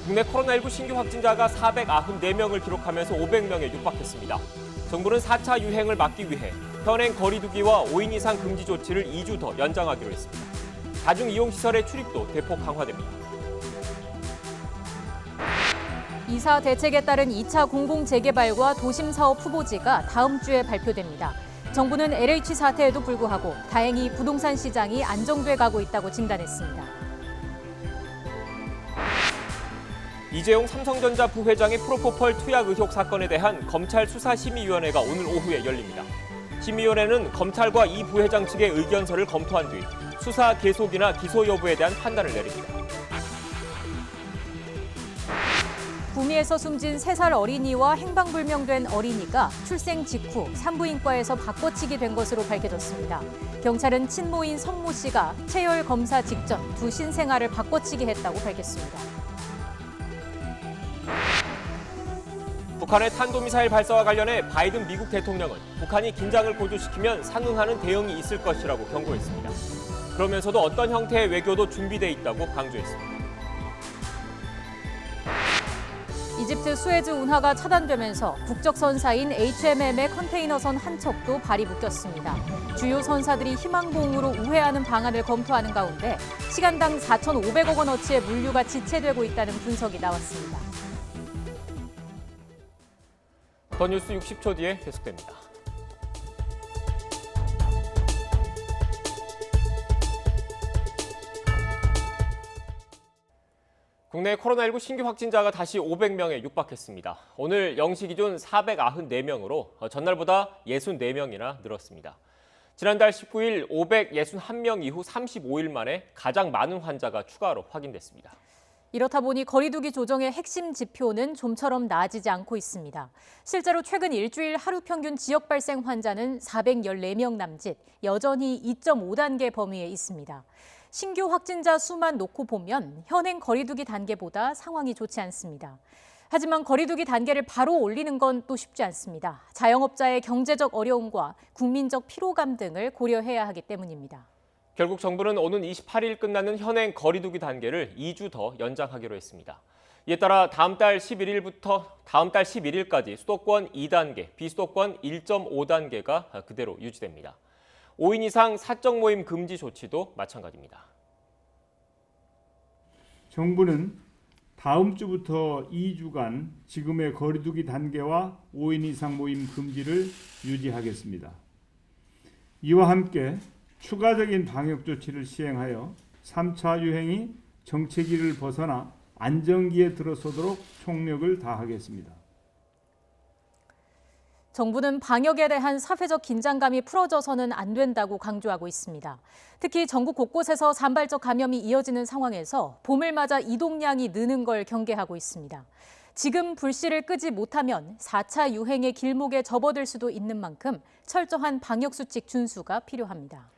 국내 코로나19 신규 확진자가 494명을 기록하면서 500명에 육박했습니다. 정부는 4차 유행을 막기 위해 현행 거리두기와 5인 이상 금지 조치를 2주 더 연장하기로 했습니다. 다중이용시설의 출입도 대폭 강화됩니다. 이사 대책에 따른 2차 공공재개발과 도심사업 후보지가 다음 주에 발표됩니다. 정부는 LH 사태에도 불구하고 다행히 부동산 시장이 안정돼 가고 있다고 진단했습니다. 이재용 삼성전자 부회장의 프로포폴 투약 의혹 사건에 대한 검찰 수사심의위원회가 오늘 오후에 열립니다. 심의위원회는 검찰과 이 부회장 측의 의견서를 검토한 뒤 수사 계속이나 기소 여부에 대한 판단을 내립니다. 구미에서 숨진 3살 어린이와 행방불명된 어린이가 출생 직후 산부인과에서 바꿔치기 된 것으로 밝혀졌습니다. 경찰은 친모인 성모 씨가 체열 검사 직전 두 신생아를 바꿔치기 했다고 밝혔습니다. 북한의 탄도미사일 발사와 관련해 바이든 미국 대통령은 북한이 긴장을 고조시키면 상응하는 대응이 있을 것이라고 경고했습니다. 그러면서도 어떤 형태의 외교도 준비돼 있다고 강조했습니다. 이집트 수에즈 운하가 차단되면서 국적 선사인 HMM의 컨테이너선 한 척도 발이 묶였습니다. 주요 선사들이 희망봉으로 우회하는 방안을 검토하는 가운데 시간당 4,500억 원어치의 물류가 지체되고 있다는 분석이 나왔습니다. 더 뉴스 60초 뒤에 계속됩니다. 국내 코로나19 신규 확진자가 다시 500명에 육박했습니다. 오늘 0시 기준 494명으로 전날보다 64명이나 늘었습니다. 지난달 19일 561명 이후 35일 만에 가장 많은 환자가 추가로 확인됐습니다. 이렇다 보니 거리두기 조정의 핵심 지표는 좀처럼 나아지지 않고 있습니다. 실제로 최근 일주일 하루 평균 지역 발생 환자는 414명 남짓, 여전히 2.5단계 범위에 있습니다. 신규 확진자 수만 놓고 보면 현행 거리두기 단계보다 상황이 좋지 않습니다. 하지만 거리두기 단계를 바로 올리는 건 또 쉽지 않습니다. 자영업자의 경제적 어려움과 국민적 피로감 등을 고려해야 하기 때문입니다. 결국 정부는 오는 28일 끝나는 현행 거리두기 단계를 2주 더 연장하기로 했습니다. 이에 따라 다음 달 11일까지 수도권 2단계, 비수도권 1.5단계가 그대로 유지됩니다. 5인 이상 사적 모임 금지 조치도 마찬가지입니다. 정부는 다음 주부터 2주간 지금의 거리두기 단계와 5인 이상 모임 금지를 유지하겠습니다. 이와 함께 추가적인 방역 조치를 시행하여 3차 유행이 정체기를 벗어나 안정기에 들어서도록 총력을 다하겠습니다. 정부는 방역에 대한 사회적 긴장감이 풀어져서는 안 된다고 강조하고 있습니다. 특히 전국 곳곳에서 산발적 감염이 이어지는 상황에서 봄을 맞아 이동량이 느는 걸 경계하고 있습니다. 지금 불씨를 끄지 못하면 4차 유행의 길목에 접어들 수도 있는 만큼 철저한 방역수칙 준수가 필요합니다.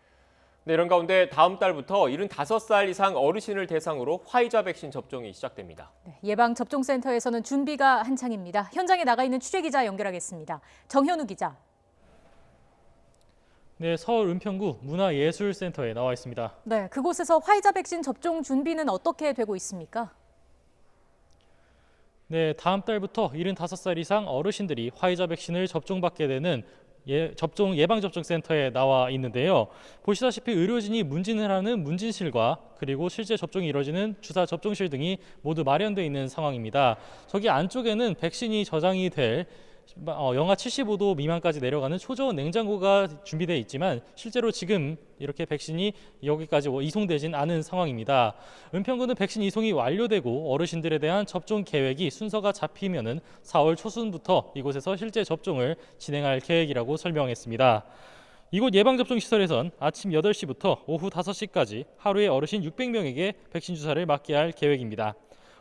네, 이런 가운데 다음 달부터 75살 이상 어르신을 대상으로 화이자 백신 접종이 시작됩니다. 네, 예방접종센터에서는 준비가 한창입니다. 현장에 나가 있는 취재기자 연결하겠습니다. 정현우 기자. 네, 서울 은평구 문화예술센터에 나와 있습니다. 네, 그곳에서 화이자 백신 접종 준비는 어떻게 되고 있습니까? 네, 다음 달부터 75살 이상 어르신들이 화이자 백신을 접종받게 되는 예방접종센터에 나와 있는데요. 보시다시피 의료진이 문진을 하는 문진실과 그리고 실제 접종이 이루어지는 주사 접종실 등이 모두 마련되어 있는 상황입니다. 저기 안쪽에는 백신이 저장이 될 영하 75도 미만까지 내려가는 초저온 냉장고가 준비되어 있지만 실제로 지금 이렇게 백신이 여기까지 이송되진 않은 상황입니다. 은평구는 백신 이송이 완료되고 어르신들에 대한 접종 계획이 순서가 잡히면은 4월 초순부터 이곳에서 실제 접종을 진행할 계획이라고 설명했습니다. 이곳 예방접종시설에선 아침 8시부터 오후 5시까지 하루에 어르신 600명에게 백신 주사를 맞게 할 계획입니다.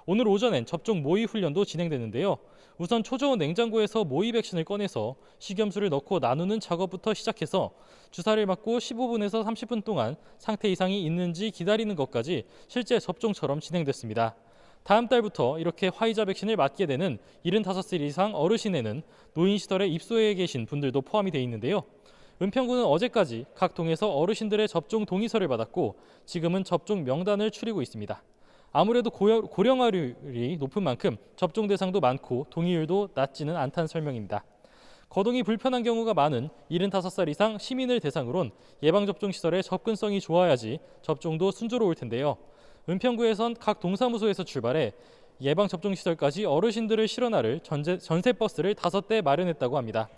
오늘 오전엔 접종 모의 훈련도 진행되는데요. 우선 초저온 냉장고에서 모의 백신을 꺼내서 식염수를 넣고 나누는 작업부터 시작해서 주사를 맞고 15분에서 30분 동안 상태 이상이 있는지 기다리는 것까지 실제 접종처럼 진행됐습니다. 다음 달부터 이렇게 화이자 백신을 맞게 되는 75세 이상 어르신에는 노인시설에 입소해 계신 분들도 포함이 되어 있는데요. 은평구는 어제까지 각 동에서 어르신들의 접종 동의서를 받았고 지금은 접종 명단을 추리고 있습니다. 아무래도 고령화율이 높은 만큼 접종 대상도 많고 동의율도 낮지는 않다는 설명입니다. 거동이 불편한 경우가 많은 75살 이상 시민을 대상으론 예방접종 시설의 접근성이 좋아야지 접종도 순조로울 텐데요. 은평구에선 각 동사무소에서 출발해 예방접종 시설까지 어르신들을 실어나를 전세버스를 5대 마련했다고 합니다.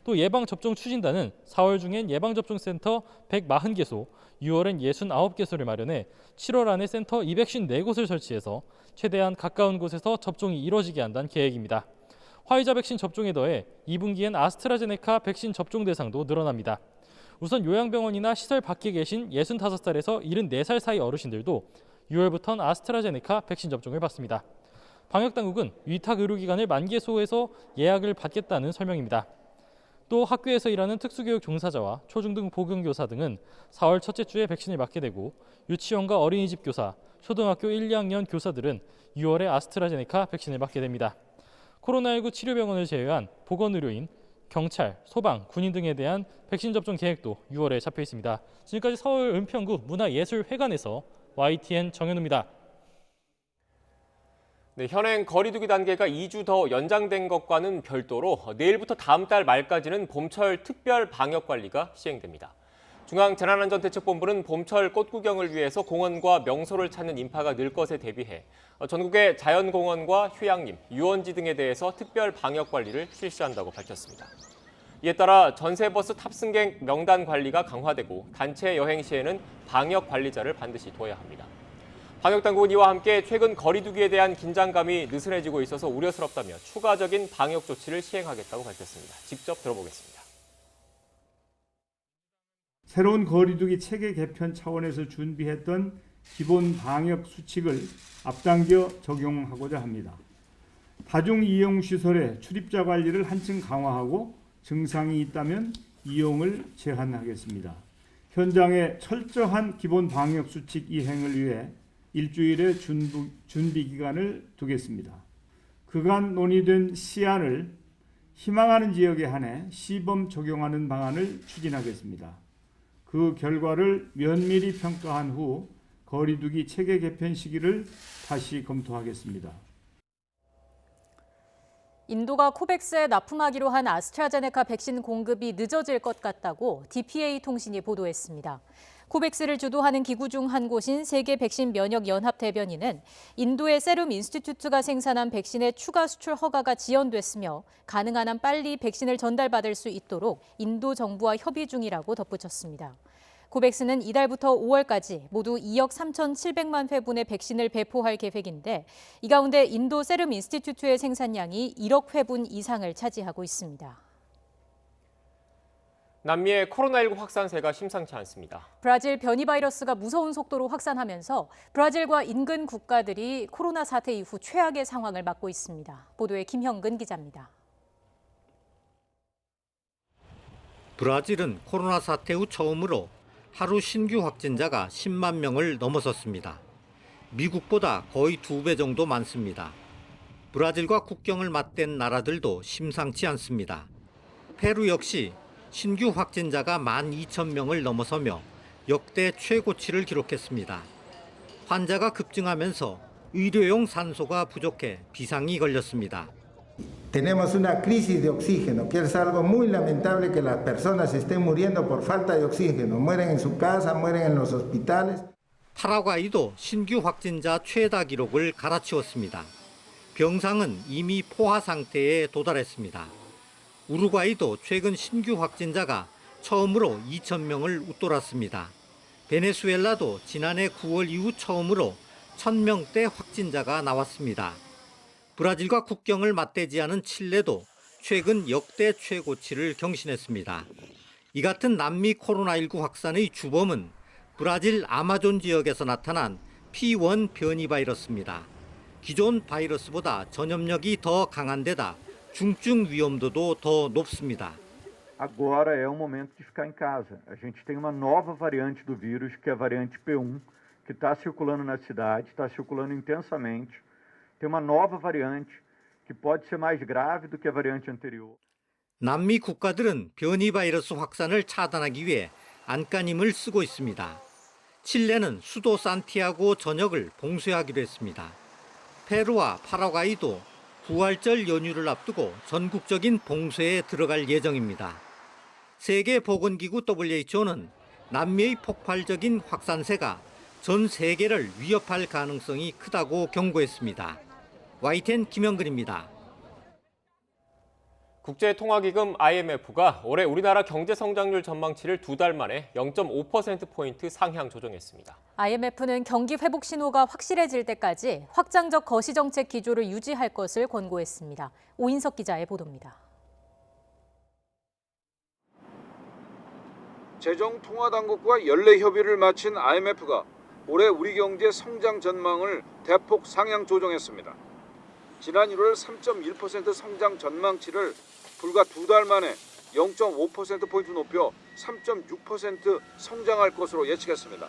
또 예방접종 추진단은 4월 중엔 예방접종센터 140개소, 6월엔 69개소를 마련해 7월 안에 센터 254곳을 설치해서 최대한 가까운 곳에서 접종이 이뤄지게 한다는 계획입니다. 화이자 백신 접종에 더해 2분기엔 아스트라제네카 백신 접종 대상도 늘어납니다. 우선 요양병원이나 시설 밖에 계신 65살에서 74살 사이 어르신들도 6월부터는 아스트라제네카 백신 접종을 받습니다. 방역당국은 위탁 의료기관을 만개소에서 예약을 받겠다는 설명입니다. 또 학교에서 일하는 특수교육 종사자와 초중등 보건교사 등은 4월 첫째 주에 백신을 맞게 되고 유치원과 어린이집 교사, 초등학교 1, 2학년 교사들은 6월에 아스트라제네카 백신을 맞게 됩니다. 코로나19 치료병원을 제외한 보건의료인, 경찰, 소방, 군인 등에 대한 백신 접종 계획도 6월에 잡혀 있습니다. 지금까지 서울 은평구 문화예술회관에서 YTN 정현우입니다. 네, 현행 거리두기 단계가 2주 더 연장된 것과는 별도로 내일부터 다음 달 말까지는 봄철 특별 방역관리가 시행됩니다. 중앙재난안전대책본부는 봄철 꽃구경을 위해서 공원과 명소를 찾는 인파가 늘 것에 대비해 전국의 자연공원과 휴양림, 유원지 등에 대해서 특별 방역관리를 실시한다고 밝혔습니다. 이에 따라 전세버스 탑승객 명단 관리가 강화되고 단체 여행 시에는 방역관리자를 반드시 둬야 합니다. 방역당국은 이와 함께 최근 거리두기에 대한 긴장감이 느슨해지고 있어서 우려스럽다며 추가적인 방역 조치를 시행하겠다고 밝혔습니다. 직접 들어보겠습니다. 새로운 거리두기 체계 개편 차원에서 준비했던 기본 방역 수칙을 앞당겨 적용하고자 합니다. 다중 이용 시설의 출입자 관리를 한층 강화하고 증상이 있다면 이용을 제한하겠습니다. 현장에 철저한 기본 방역 수칙 이행을 위해 일주일의 준비 기간을 두겠습니다. 그간 논의된 시안을 희망하는 지역에 한해 시범 적용하는 방안을 추진하겠습니다. 그 결과를 면밀히 평가한 후 거리두기 체계 개편 시기를 다시 검토하겠습니다. 인도가 코백스에 납품하기로 한 아스트라제네카 백신 공급이 늦어질 것 같다고 DPA 통신이 보도했습니다. 코백스를 주도하는 기구 중 한 곳인 세계 백신 면역 연합 대변인은 인도의 세룸 인스티튜트가 생산한 백신의 추가 수출 허가가 지연됐으며 가능한 한 빨리 백신을 전달받을 수 있도록 인도 정부와 협의 중이라고 덧붙였습니다. 코백스는 이달부터 5월까지 모두 2억 3,700만 회분의 백신을 배포할 계획인데 이 가운데 인도 세룸 인스티튜트의 생산량이 1억 회분 이상을 차지하고 있습니다. 남미의 코로나19 확산세가 심상치 않습니다. 브라질 변이 바이러스가 무서운 속도로 확산하면서 브라질과 인근 국가들이 코로나 사태 이후 최악의 상황을 맞고 있습니다. 보도에 김형근 기자입니다. 브라질은 코로나 사태 후 처음으로 하루 신규 확진자가 10만 명을 넘어섰습니다. 미국보다 거의 2배 정도 많습니다. 브라질과 국경을 맞댄 나라들도 심상치 않습니다. 페루 역시 신규 확진자가 12,000명을 넘어서며 역대 최고치를 기록했습니다. 환자가 급증하면서 의료용 산소가 부족해 비상이 걸렸습니다. Tenemos una crisis de oxígeno, que es algo muy lamentable que las personas estén muriendo por falta de oxígeno, mueren en su casa, mueren en los hospitales. 파라과이도 신규 확진자 최다 기록을 갈아치웠습니다. 병상은 이미 포화 상태에 도달했습니다. 우루과이도 최근 신규 확진자가 처음으로 2,000명을 웃돌았습니다. 베네수엘라도 지난해 9월 이후 처음으로 1,000명대 확진자가 나왔습니다. 브라질과 국경을 맞대지 않은 칠레도 최근 역대 최고치를 경신했습니다. 이 같은 남미 코로나19 확산의 주범은 브라질 아마존 지역에서 나타난 P1 변이 바이러스입니다. 기존 바이러스보다 전염력이 더 강한 데다 중증 위험도도 더 높습니다. Agora é o momento de ficar em casa. A gente tem uma nova variante do vírus, que é a variante P1, que está circulando na cidade, está circulando intensamente. Tem uma nova variante que pode ser mais grave do que a variante anterior. 남미 국가들은 변이 바이러스 확산을 차단하기 위해 안간힘을 쓰고 있습니다. 칠레는 수도 산티아고 전역을 봉쇄하기로 했습니다. 페루와 파라과이도 부활절 연휴를 앞두고 전국적인 봉쇄에 들어갈 예정입니다. 세계보건기구 WHO는 남미의 폭발적인 확산세가 전 세계를 위협할 가능성이 크다고 경고했습니다. YTN 김영근입니다. 국제통화기금 IMF가 올해 우리나라 경제 성장률 전망치를 2달 만에 0.5%포인트 상향 조정했습니다. IMF는 경기 회복 신호가 확실해질 때까지 확장적 거시정책 기조를 유지할 것을 권고했습니다. 오인석 기자의 보도입니다. 재정통화당국과 연례 협의를 마친 IMF가 올해 우리 경제 성장 전망을 대폭 상향 조정했습니다. 지난 1월 3.1% 성장 전망치를 불과 2달 만에 0.5%포인트 높여 3.6% 성장할 것으로 예측했습니다.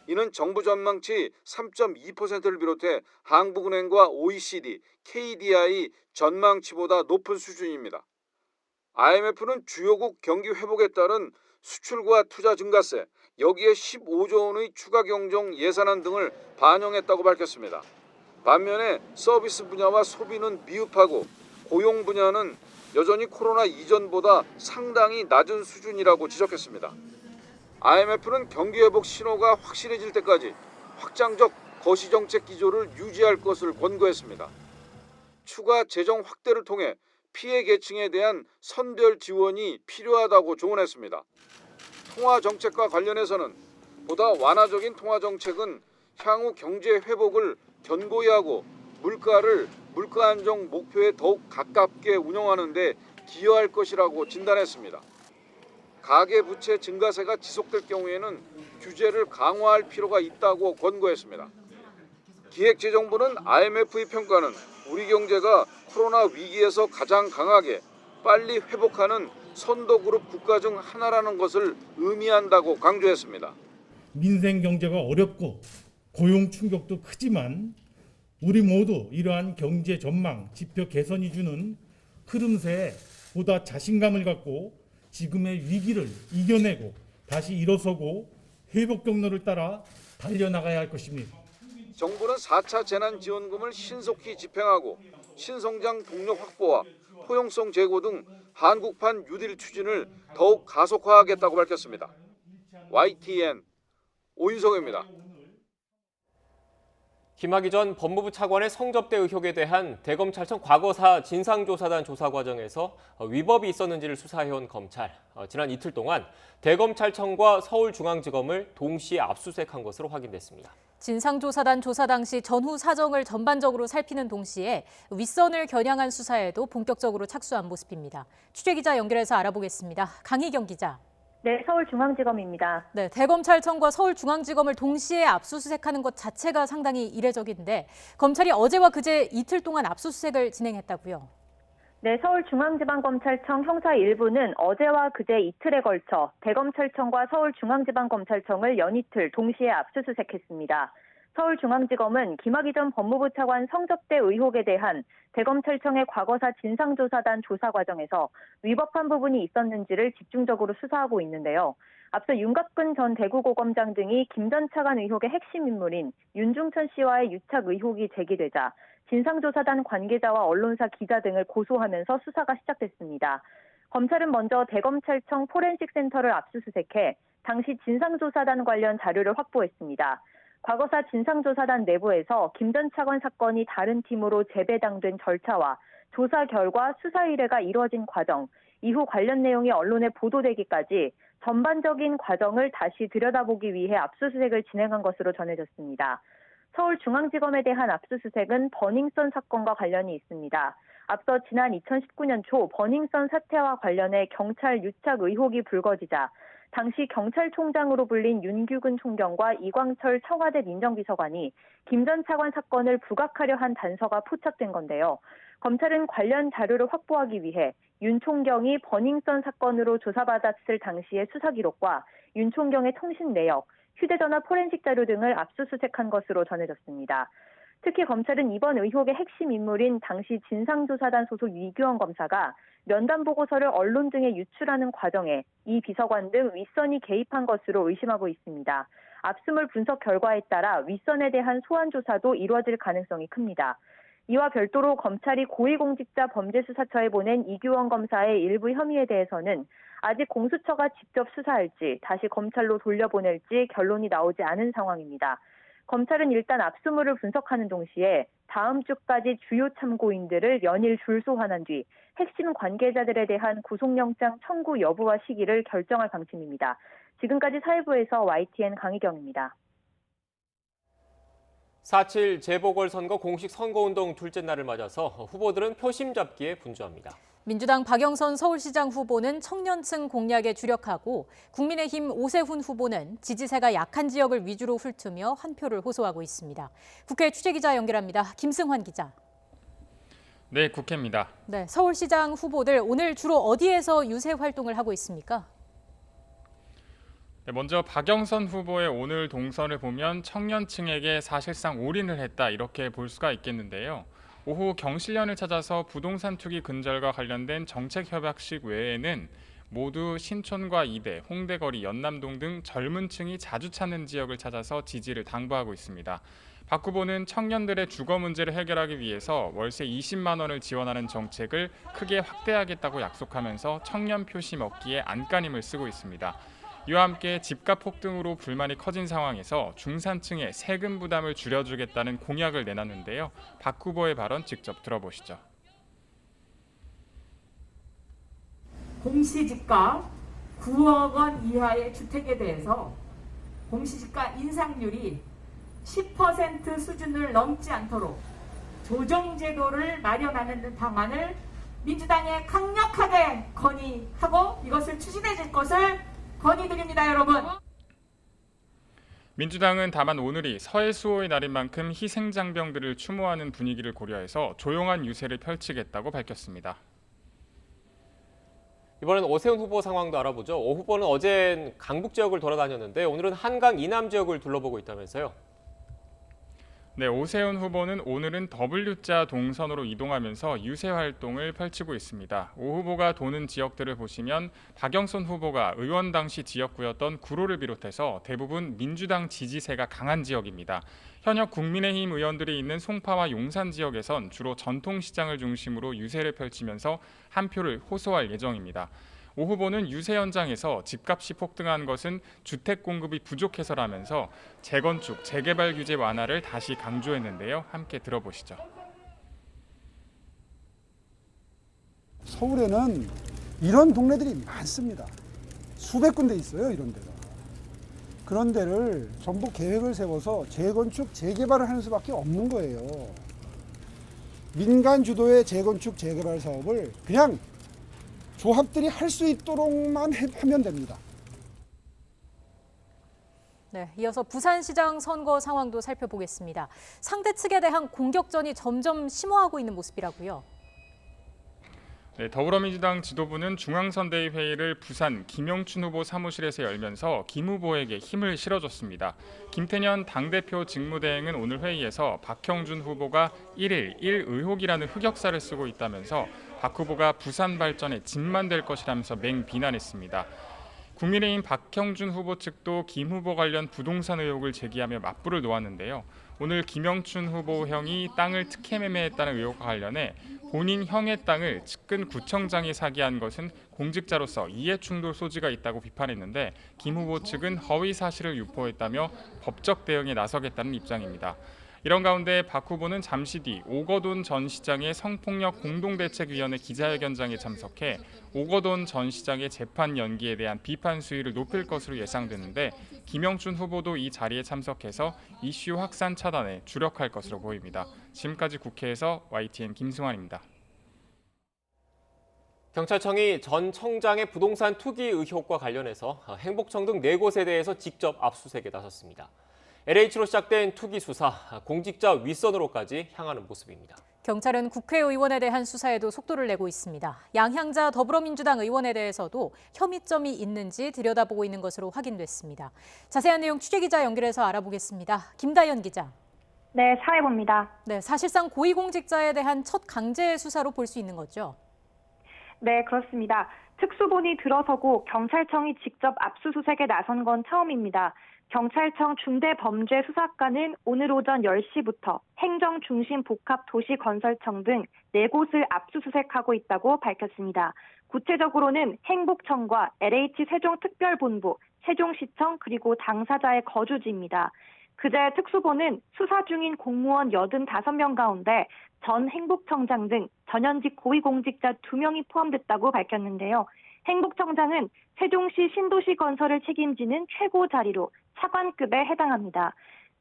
이는 정부 전망치 3.2%를 비롯해 한국은행과 OECD, KDI 전망치보다 높은 수준입니다. IMF는 주요국 경기 회복에 따른 수출과 투자 증가세, 여기에 15조 원의 추가 경정 예산안 등을 반영했다고 밝혔습니다. 반면에 서비스 분야와 소비는 미흡하고 고용 분야는 여전히 코로나 이전보다 상당히 낮은 수준이라고 지적했습니다. IMF는 경기 회복 신호가 확실해질 때까지 확장적 거시정책 기조를 유지할 것을 권고했습니다. 추가 재정 확대를 통해 피해 계층에 대한 선별 지원이 필요하다고 조언했습니다. 통화 정책과 관련해서는 보다 완화적인 통화 정책은 향후 경제 회복을 견고히 하고 물가 안정 목표에 더욱 가깝게 운영하는 데 기여할 것이라고 진단했습니다. 가계부채 증가세가 지속될 경우에는 규제를 강화할 필요가 있다고 권고했습니다. 기획재정부는 IMF의 평가는 우리 경제가 코로나 위기에서 가장 강하게 빨리 회복하는 선도그룹 국가 중 하나라는 것을 의미한다고 강조했습니다. 민생 경제가 어렵고 고용 충격도 크지만 우리 모두 이러한 경제 전망, 지표 개선이 주는 흐름세에 보다 자신감을 갖고 지금의 위기를 이겨내고 다시 일어서고 회복 경로를 따라 달려나가야 할 것입니다. 정부는 4차 재난지원금을 신속히 집행하고 신성장 동력 확보와 포용성 제고 등 한국판 뉴딜 추진을 더욱 가속화하겠다고 밝혔습니다. YTN 오인성입니다. 김학의 전 법무부 차관의 성접대 의혹에 대한 대검찰청 과거사 진상조사단 조사 과정에서 위법이 있었는지를 수사해온 검찰. 지난 이틀 동안 대검찰청과 서울중앙지검을 동시에 압수수색한 것으로 확인됐습니다. 진상조사단 조사 당시 전후 사정을 전반적으로 살피는 동시에 윗선을 겨냥한 수사에도 본격적으로 착수한 모습입니다. 취재기자 연결해서 알아보겠습니다. 강희경 기자. 네, 서울중앙지검입니다. 네, 대검찰청과 서울중앙지검을 동시에 압수수색하는 것 자체가 상당히 이례적인데 검찰이 어제와 그제 이틀 동안 압수수색을 진행했다고요? 네, 서울중앙지방검찰청 형사 1부는 어제와 그제 이틀에 걸쳐 대검찰청과 서울중앙지방검찰청을 연이틀 동시에 압수수색했습니다. 서울중앙지검은 김학의 전 법무부 차관 성접대 의혹에 대한 대검찰청의 과거사 진상조사단 조사 과정에서 위법한 부분이 있었는지를 집중적으로 수사하고 있는데요. 앞서 윤갑근 전 대구고검장 등이 김 전 차관 의혹의 핵심 인물인 윤중천 씨와의 유착 의혹이 제기되자 진상조사단 관계자와 언론사 기자 등을 고소하면서 수사가 시작됐습니다. 검찰은 먼저 대검찰청 포렌식센터를 압수수색해 당시 진상조사단 관련 자료를 확보했습니다. 과거사 진상조사단 내부에서 김 전 차관 사건이 다른 팀으로 재배당된 절차와 조사 결과 수사 의뢰가 이루어진 과정, 이후 관련 내용이 언론에 보도되기까지 전반적인 과정을 다시 들여다보기 위해 압수수색을 진행한 것으로 전해졌습니다. 서울중앙지검에 대한 압수수색은 버닝썬 사건과 관련이 있습니다. 앞서 지난 2019년 초 버닝썬 사태와 관련해 경찰 유착 의혹이 불거지자 당시 경찰총장으로 불린 윤규근 총경과 이광철 청와대 민정비서관이 김 전 차관 사건을 부각하려 한 단서가 포착된 건데요. 검찰은 관련 자료를 확보하기 위해 윤 총경이 버닝썬 사건으로 조사받았을 당시의 수사 기록과 윤 총경의 통신 내역, 휴대전화 포렌식 자료 등을 압수수색한 것으로 전해졌습니다. 특히 검찰은 이번 의혹의 핵심 인물인 당시 진상조사단 소속 이규원 검사가 면담 보고서를 언론 등에 유출하는 과정에 이 비서관 등 윗선이 개입한 것으로 의심하고 있습니다. 압수물 분석 결과에 따라 윗선에 대한 소환 조사도 이루어질 가능성이 큽니다. 이와 별도로 검찰이 고위공직자 범죄수사처에 보낸 이규원 검사의 일부 혐의에 대해서는 아직 공수처가 직접 수사할지 다시 검찰로 돌려보낼지 결론이 나오지 않은 상황입니다. 검찰은 일단 압수물을 분석하는 동시에 다음 주까지 주요 참고인들을 연일 줄소환한 뒤 핵심 관계자들에 대한 구속영장 청구 여부와 시기를 결정할 방침입니다. 지금까지 사회부에서 YTN 강희경입니다. 4.7 재보궐선거 공식 선거운동 둘째 날을 맞아서 후보들은 표심 잡기에 분주합니다. 민주당 박영선 서울시장 후보는 청년층 공략에 주력하고 국민의힘 오세훈 후보는 지지세가 약한 지역을 위주로 훑으며 한 표를 호소하고 있습니다. 국회 취재기자 연결합니다. 김승환 기자. 네, 국회입니다. 네, 서울시장 후보들 오늘 주로 어디에서 유세 활동을 하고 있습니까? 네, 먼저 박영선 후보의 오늘 동선을 보면 청년층에게 사실상 올인을 했다 이렇게 볼 수가 있겠는데요. 오후 경실련을 찾아서 부동산 투기 근절과 관련된 정책 협약식 외에는 모두 신촌과 이대, 홍대거리, 연남동 등 젊은 층이 자주 찾는 지역을 찾아서 지지를 당부하고 있습니다. 박 후보는 청년들의 주거 문제를 해결하기 위해서 월세 20만 원을 지원하는 정책을 크게 확대하겠다고 약속하면서 청년 표심 얻기에 안간힘을 쓰고 있습니다. 이와 함께 집값 폭등으로 불만이 커진 상황에서 중산층의 세금 부담을 줄여주겠다는 공약을 내놨는데요. 박 후보의 발언 직접 들어보시죠. 공시지가 9억 원 이하의 주택에 대해서 공시지가 인상률이 10% 수준을 넘지 않도록 조정제도를 마련하는 방안을 민주당에 강력하게 건의하고 이것을 추진해 줄 것을 건의드립니다, 여러분. 민주당은 다만 오늘이 서해수호의 날인 만큼 희생장병들을 추모하는 분위기를 고려해서 조용한 유세를 펼치겠다고 밝혔습니다. 이번엔 오세훈 후보 상황도 알아보죠. 오 후보는 어젠 강북 지역을 돌아다녔는데 오늘은 한강 이남 지역을 둘러보고 있다면서요. 네, 오세훈 후보는 오늘은 W자 동선으로 이동하면서 유세 활동을 펼치고 있습니다. 오 후보가 도는 지역들을 보시면 박영선 후보가 의원 당시 지역구였던 구로를 비롯해서 대부분 민주당 지지세가 강한 지역입니다. 현역 국민의힘 의원들이 있는 송파와 용산 지역에선 주로 전통시장을 중심으로 유세를 펼치면서 한 표를 호소할 예정입니다. 오 후보는 유세 현장에서 집값이 폭등한 것은 주택 공급이 부족해서라면서 재건축, 재개발 규제 완화를 다시 강조했는데요. 함께 들어보시죠. 서울에는 이런 동네들이 많습니다. 수백 군데 있어요, 이런 데가. 그런 데를 전부 계획을 세워서 재건축, 재개발을 하는 수밖에 없는 거예요. 민간 주도의 재건축, 재개발 사업을 그냥 조합들이 할 수 있도록만 하면 됩니다. 네, 이어서 부산시장 선거 상황도 살펴보겠습니다. 상대 측에 대한 공격전이 점점 심화하고 있는 모습이라고요. 네, 더불어민주당 지도부는 중앙선대위 회의를 부산 김영춘 후보 사무실에서 열면서 김 후보에게 힘을 실어줬습니다. 김태년 당대표 직무대행은 오늘 회의에서 박형준 후보가 1일 1의혹이라는 흑역사를 쓰고 있다면서 박 후보가 부산 발전에 짐만 될 것이라면서 맹비난했습니다. 국민의힘 박형준 후보 측도 김 후보 관련 부동산 의혹을 제기하며 맞불을 놓았는데요. 오늘 김영춘 후보 형이 땅을 특혜 매매했다는 의혹과 관련해 본인 형의 땅을 측근 구청장이 사기한 것은 공직자로서 이해충돌 소지가 있다고 비판했는데 김 후보 측은 허위 사실을 유포했다며 법적 대응에 나서겠다는 입장입니다. 이런 가운데 박 후보는 잠시 뒤 오거돈 전 시장의 성폭력 공동대책위원회 기자회견장에 참석해 오거돈 전 시장의 재판 연기에 대한 비판 수위를 높일 것으로 예상되는데 김영춘 후보도 이 자리에 참석해서 이슈 확산 차단에 주력할 것으로 보입니다. 지금까지 국회에서 YTN 김승환입니다. 경찰청이 전 청장의 부동산 투기 의혹과 관련해서 행복청 등 4곳에 대해서 직접 압수수색에 나섰습니다. LH로 시작된 투기 수사, 공직자 윗선으로까지 향하는 모습입니다. 경찰은 국회의원에 대한 수사에도 속도를 내고 있습니다. 양향자 더불어민주당 의원에 대해서도 혐의점이 있는지 들여다보고 있는 것으로 확인됐습니다. 자세한 내용 취재기자 연결해서 알아보겠습니다. 김다연 기자. 네, 사회부입니다. 네, 사실상 고위공직자에 대한 첫 강제 수사로 볼 수 있는 거죠? 네, 그렇습니다. 특수본이 들어서고 경찰청이 직접 압수수색에 나선 건 처음입니다. 경찰청 중대범죄수사과는 오늘 오전 10시부터 행정중심복합도시건설청 등 4곳을 압수수색하고 있다고 밝혔습니다. 구체적으로는 행복청과 LH 세종특별본부, 세종시청 그리고 당사자의 거주지입니다. 그제 특수본은 수사 중인 공무원 85명 가운데 전 행복청장 등 전현직 고위공직자 2명이 포함됐다고 밝혔는데요. 행복청장은 세종시 신도시 건설을 책임지는 최고 자리로 차관급에 해당합니다.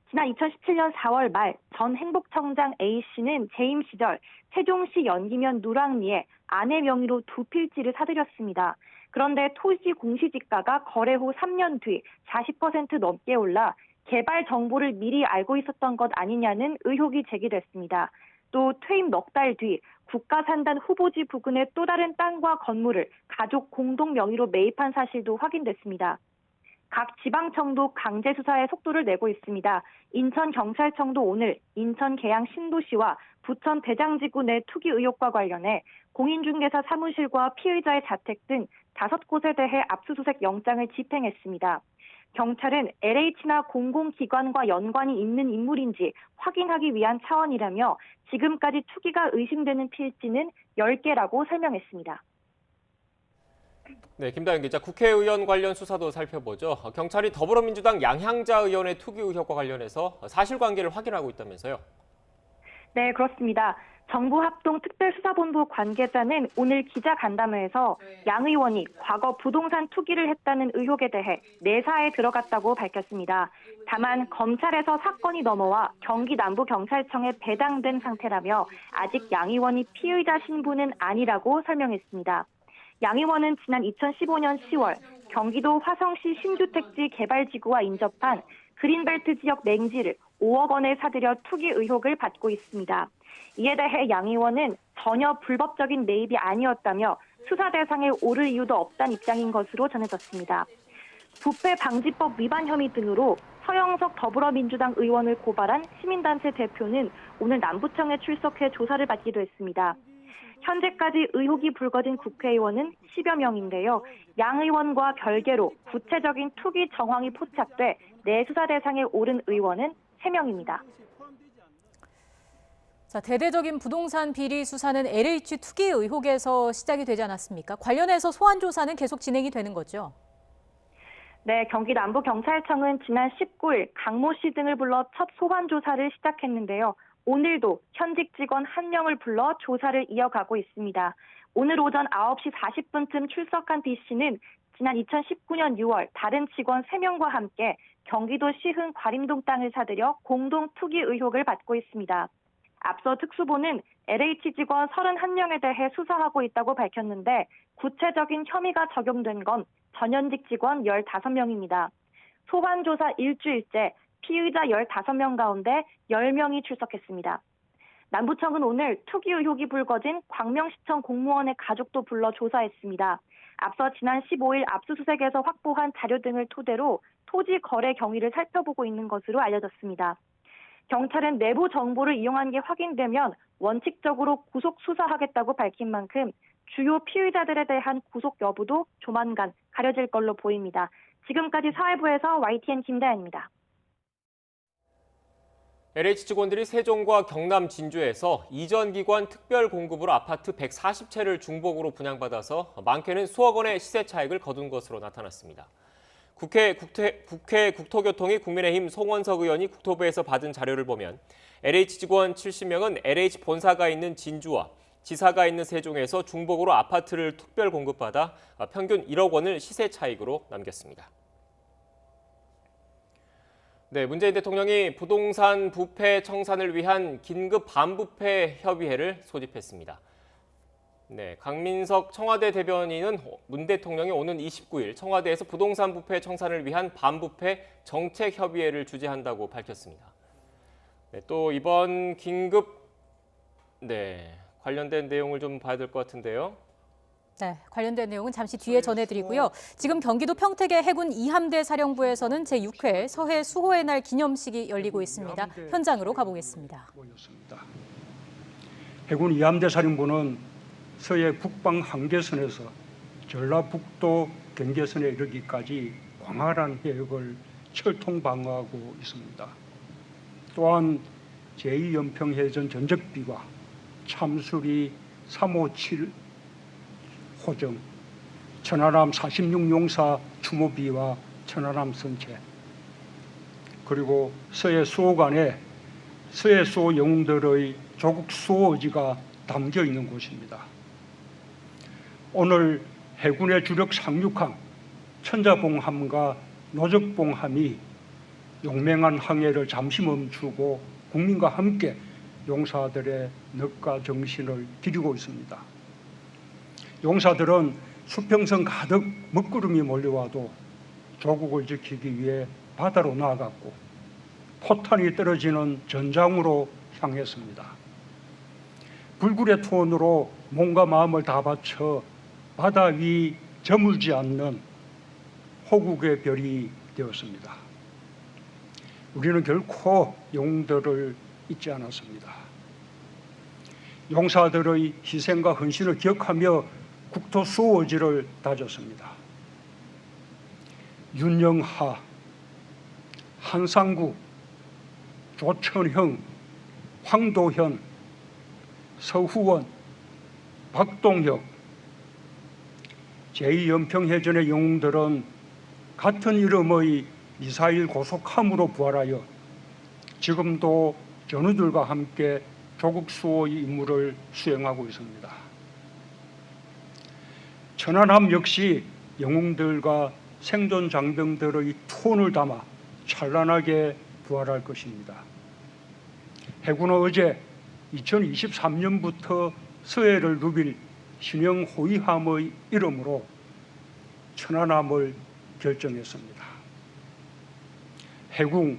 지난 2017년 4월 말 전 행복청장 A씨는 재임 시절 세종시 연기면 누랑리에 아내 명의로 2필지를 사들였습니다. 그런데 토지 공시지가가 거래 후 3년 뒤 40% 넘게 올라 개발 정보를 미리 알고 있었던 것 아니냐는 의혹이 제기됐습니다. 또 퇴임 넉 달 뒤 국가산단 후보지 부근의 또 다른 땅과 건물을 가족 공동 명의로 매입한 사실도 확인됐습니다. 각 지방청도 강제 수사에 속도를 내고 있습니다. 인천경찰청도 오늘 인천 계양 신도시와 부천 대장지구 내 투기 의혹과 관련해 공인중개사 사무실과 피의자의 자택 등 5곳에 대해 압수수색 영장을 집행했습니다. 경찰은 LH나 공공기관과 연관이 있는 인물인지 확인하기 위한 차원이라며 지금까지 투기가 의심되는 필지는 10개라고 설명했습니다. 네, 김다현 기자, 국회의원 관련 수사도 살펴보죠. 경찰이 더불어민주당 양향자 의원의 투기 의혹과 관련해서 사실관계를 확인하고 있다면서요? 네, 그렇습니다. 정부합동특별수사본부 관계자는 오늘 기자간담회에서 양 의원이 과거 부동산 투기를 했다는 의혹에 대해 내사에 들어갔다고 밝혔습니다. 다만 검찰에서 사건이 넘어와 경기 남부경찰청에 배당된 상태라며 아직 양 의원이 피의자 신분은 아니라고 설명했습니다. 양 의원은 지난 2015년 10월 경기도 화성시 신주택지 개발지구와 인접한 그린벨트 지역 냉지를 5억 원에 사들여 투기 의혹을 받고 있습니다. 이에 대해 양 의원은 전혀 불법적인 매입이 아니었다며 수사 대상에 오를 이유도 없다는 입장인 것으로 전해졌습니다. 부패방지법 위반 혐의 등으로 서영석 더불어민주당 의원을 고발한 시민단체 대표는 오늘 남부청에 출석해 조사를 받기도 했습니다. 현재까지 의혹이 불거진 국회의원은 10여 명인데요. 양 의원과 별개로 구체적인 투기 정황이 포착돼 내수사 대상에 오른 의원은 3명입니다. 자, 대대적인 부동산 비리 수사는 LH 투기 의혹에서 시작이 되지 않았습니까? 관련해서 소환 조사는 계속 진행이 되는 거죠? 네, 경기 남부경찰청은 지난 19일 강모 씨 등을 불러 첫 소환 조사를 시작했는데요. 오늘도 현직 직원 1명을 불러 조사를 이어가고 있습니다. 오늘 오전 9시 40분쯤 출석한 B 씨는 지난 2019년 6월 다른 직원 3명과 함께 경기도 시흥 과림동 땅을 사들여 공동 투기 의혹을 받고 있습니다. 앞서 특수본은 LH 직원 31명에 대해 수사하고 있다고 밝혔는데 구체적인 혐의가 적용된 건 전현직 직원 15명입니다. 소환 조사 일주일째 피의자 15명 가운데 10명이 출석했습니다. 남부청은 오늘 투기 의혹이 불거진 광명시청 공무원의 가족도 불러 조사했습니다. 앞서 지난 15일 압수수색에서 확보한 자료 등을 토대로 토지 거래 경위를 살펴보고 있는 것으로 알려졌습니다. 경찰은 내부 정보를 이용한 게 확인되면 원칙적으로 구속 수사하겠다고 밝힌 만큼 주요 피의자들에 대한 구속 여부도 조만간 가려질 걸로 보입니다. 지금까지 사회부에서 YTN 김다현입니다. LH 직원들이 세종과 경남 진주에서 이전 기관 특별 공급으로 아파트 140채를 중복으로 분양받아서 많게는 수억 원의 시세 차익을 거둔 것으로 나타났습니다. 국회 국토교통위 국민의힘 송원석 의원이 국토부에서 받은 자료를 보면 LH 직원 70명은 LH 본사가 있는 진주와 지사가 있는 세종에서 중복으로 아파트를 특별 공급받아 평균 1억 원을 시세 차익으로 남겼습니다. 네, 문재인 대통령이 부동산 부패 청산을 위한 긴급 반부패 협의회를 소집했습니다. 네, 강민석 청와대 대변인은 문 대통령이 오는 29일 청와대에서 부동산 부패 청산을 위한 반부패 정책 협의회를 주재한다고 밝혔습니다. 네, 또 이번 긴급 관련된 내용을 좀 봐야 될 것 같은데요. 네, 관련된 내용은 잠시 뒤에 전해드리고요. 지금 경기도 평택의 해군 2함대 사령부에서는 제6회 서해 수호의 날 기념식이 열리고 있습니다. 현장으로 가보겠습니다. 해군 2함대 사령부는 서해 북방 한계선에서 전라북도 경계선에 이르기까지 광활한 해역을 철통 방어하고 있습니다. 또한 제2연평해전 전적비와 참수리 357 호정, 천안함 46용사 추모비와 천안함 선체, 그리고 서해 수호관에 서해 수호 영웅들의 조국 수호 의지가 담겨 있는 곳입니다. 오늘 해군의 주력 상륙함 천자봉함과 노적봉함이 용맹한 항해를 잠시 멈추고 국민과 함께 용사들의 넋과 정신을 기리고 있습니다. 용사들은 수평선 가득 먹구름이 몰려와도 조국을 지키기 위해 바다로 나아갔고 포탄이 떨어지는 전장으로 향했습니다. 불굴의 투혼으로 몸과 마음을 다 바쳐 바다 위 저물지 않는 호국의 별이 되었습니다. 우리는 결코 영웅들을 잊지 않았습니다. 용사들의 희생과 헌신을 기억하며 국토 수호 의지를 다졌습니다. 윤영하, 한상구, 조천형, 황도현, 서후원, 박동혁, 제2연평해전의 영웅들은 같은 이름의 미사일 고속함으로 부활하여 지금도 전우들과 함께 조국 수호의 임무를 수행하고 있습니다. 천안함 역시 영웅들과 생존 장병들의 투혼을 담아 찬란하게 부활할 것입니다. 해군은 어제 2023년부터 서해를 누빌 신형 호위함의 이름으로 천안함을 결정했습니다. 해궁,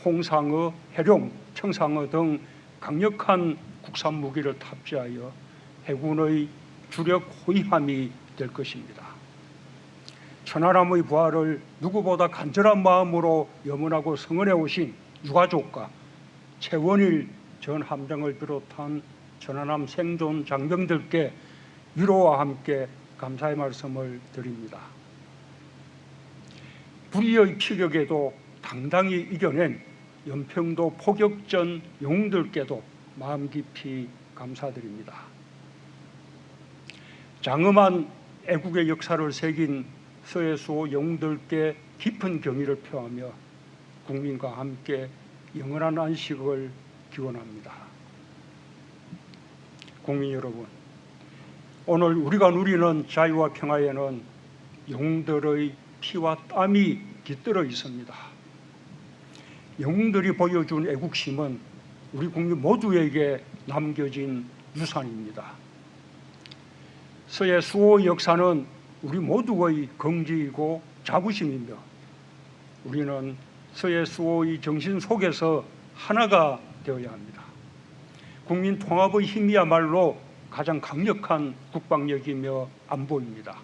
홍상어, 해룡, 청상어 등 강력한 국산 무기를 탑재하여 해군의 주력 호위함이 될 것입니다. 천안함의 부활을 누구보다 간절한 마음으로 염원하고 성원해 오신 유가족과 최원일 전 함장을 비롯한 천안함 생존 장병들께 위로와 함께 감사의 말씀을 드립니다. 불의의 피격에도 당당히 이겨낸 연평도 포격전 영웅들께도 마음 깊이 감사드립니다. 장엄한 애국의 역사를 새긴 서해 수호 영웅들께 깊은 경의를 표하며 국민과 함께 영원한 안식을 기원합니다. 국민 여러분, 오늘 우리가 누리는 자유와 평화에는 영웅들의 피와 땀이 깃들어 있습니다. 영웅들이 보여준 애국심은 우리 국민 모두에게 남겨진 유산입니다. 서해 수호의 역사는 우리 모두의 긍지이고 자부심이며 우리는 서해 수호의 정신 속에서 하나가 되어야 합니다. 국민 통합의 힘이야말로 가장 강력한 국방력이며 안보입니다.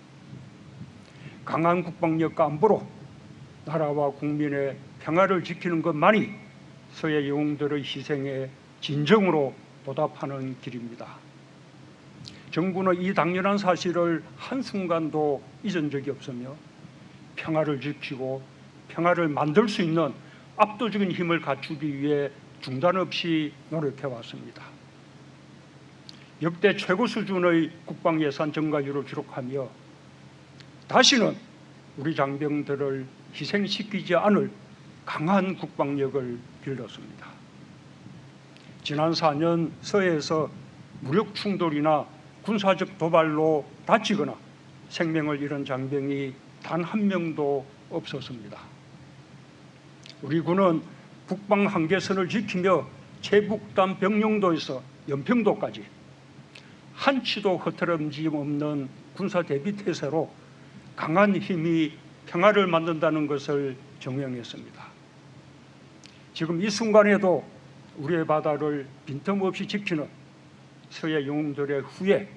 강한 국방력과 안보로 나라와 국민의 평화를 지키는 것만이 서해 영웅들의 희생에 진정으로 보답하는 길입니다. 정부는 이 당연한 사실을 한순간도 잊은 적이 없으며 평화를 지키고 평화를 만들 수 있는 압도적인 힘을 갖추기 위해 중단 없이 노력해왔습니다. 역대 최고 수준의 국방 예산 증가율을 기록하며 다시는 우리 장병들을 희생시키지 않을 강한 국방력을 길렀습니다. 지난 4년 서해에서 무력 충돌이나 군사적 도발로 다치거나 생명을 잃은 장병이 단 한 명도 없었습니다. 우리 군은 북방 한계선을 지키며 최북단 병영도에서 연평도까지 한치도 흐트러짐 없는 군사 대비 태세로 강한 힘이 평화를 만든다는 것을 증명했습니다. 지금 이 순간에도 우리의 바다를 빈틈없이 지키는 서해 영웅들의 후예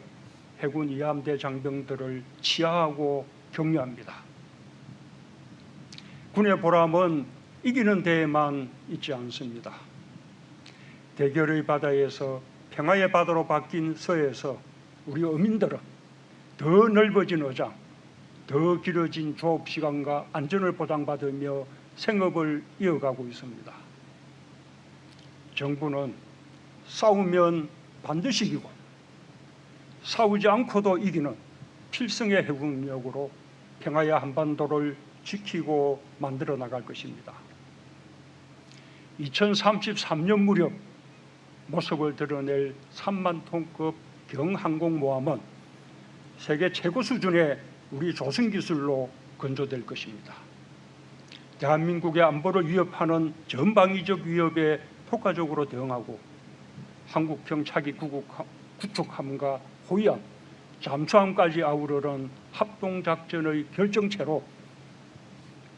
해군 이함대 장병들을 치하하고 격려합니다. 군의 보람은 이기는 데에만 있지 않습니다. 대결의 바다에서 평화의 바다로 바뀐 서해에서 우리 어민들은 더 넓어진 어장, 더 길어진 조업 시간과 안전을 보장받으며 생업을 이어가고 있습니다. 정부는 싸우면 반드시 이기고 싸우지 않고도 이기는 필승의 해군력으로 평화의 한반도를 지키고 만들어 나갈 것입니다. 2033년 무렵 모습을 드러낼 3만 톤급 경항공모함은 세계 최고 수준의 우리 조선기술로 건조될 것입니다. 대한민국의 안보를 위협하는 전방위적 위협에 효과적으로 대응하고 한국형 차기 구축함과 호위함, 잠수함까지 아우르는 합동작전의 결정체로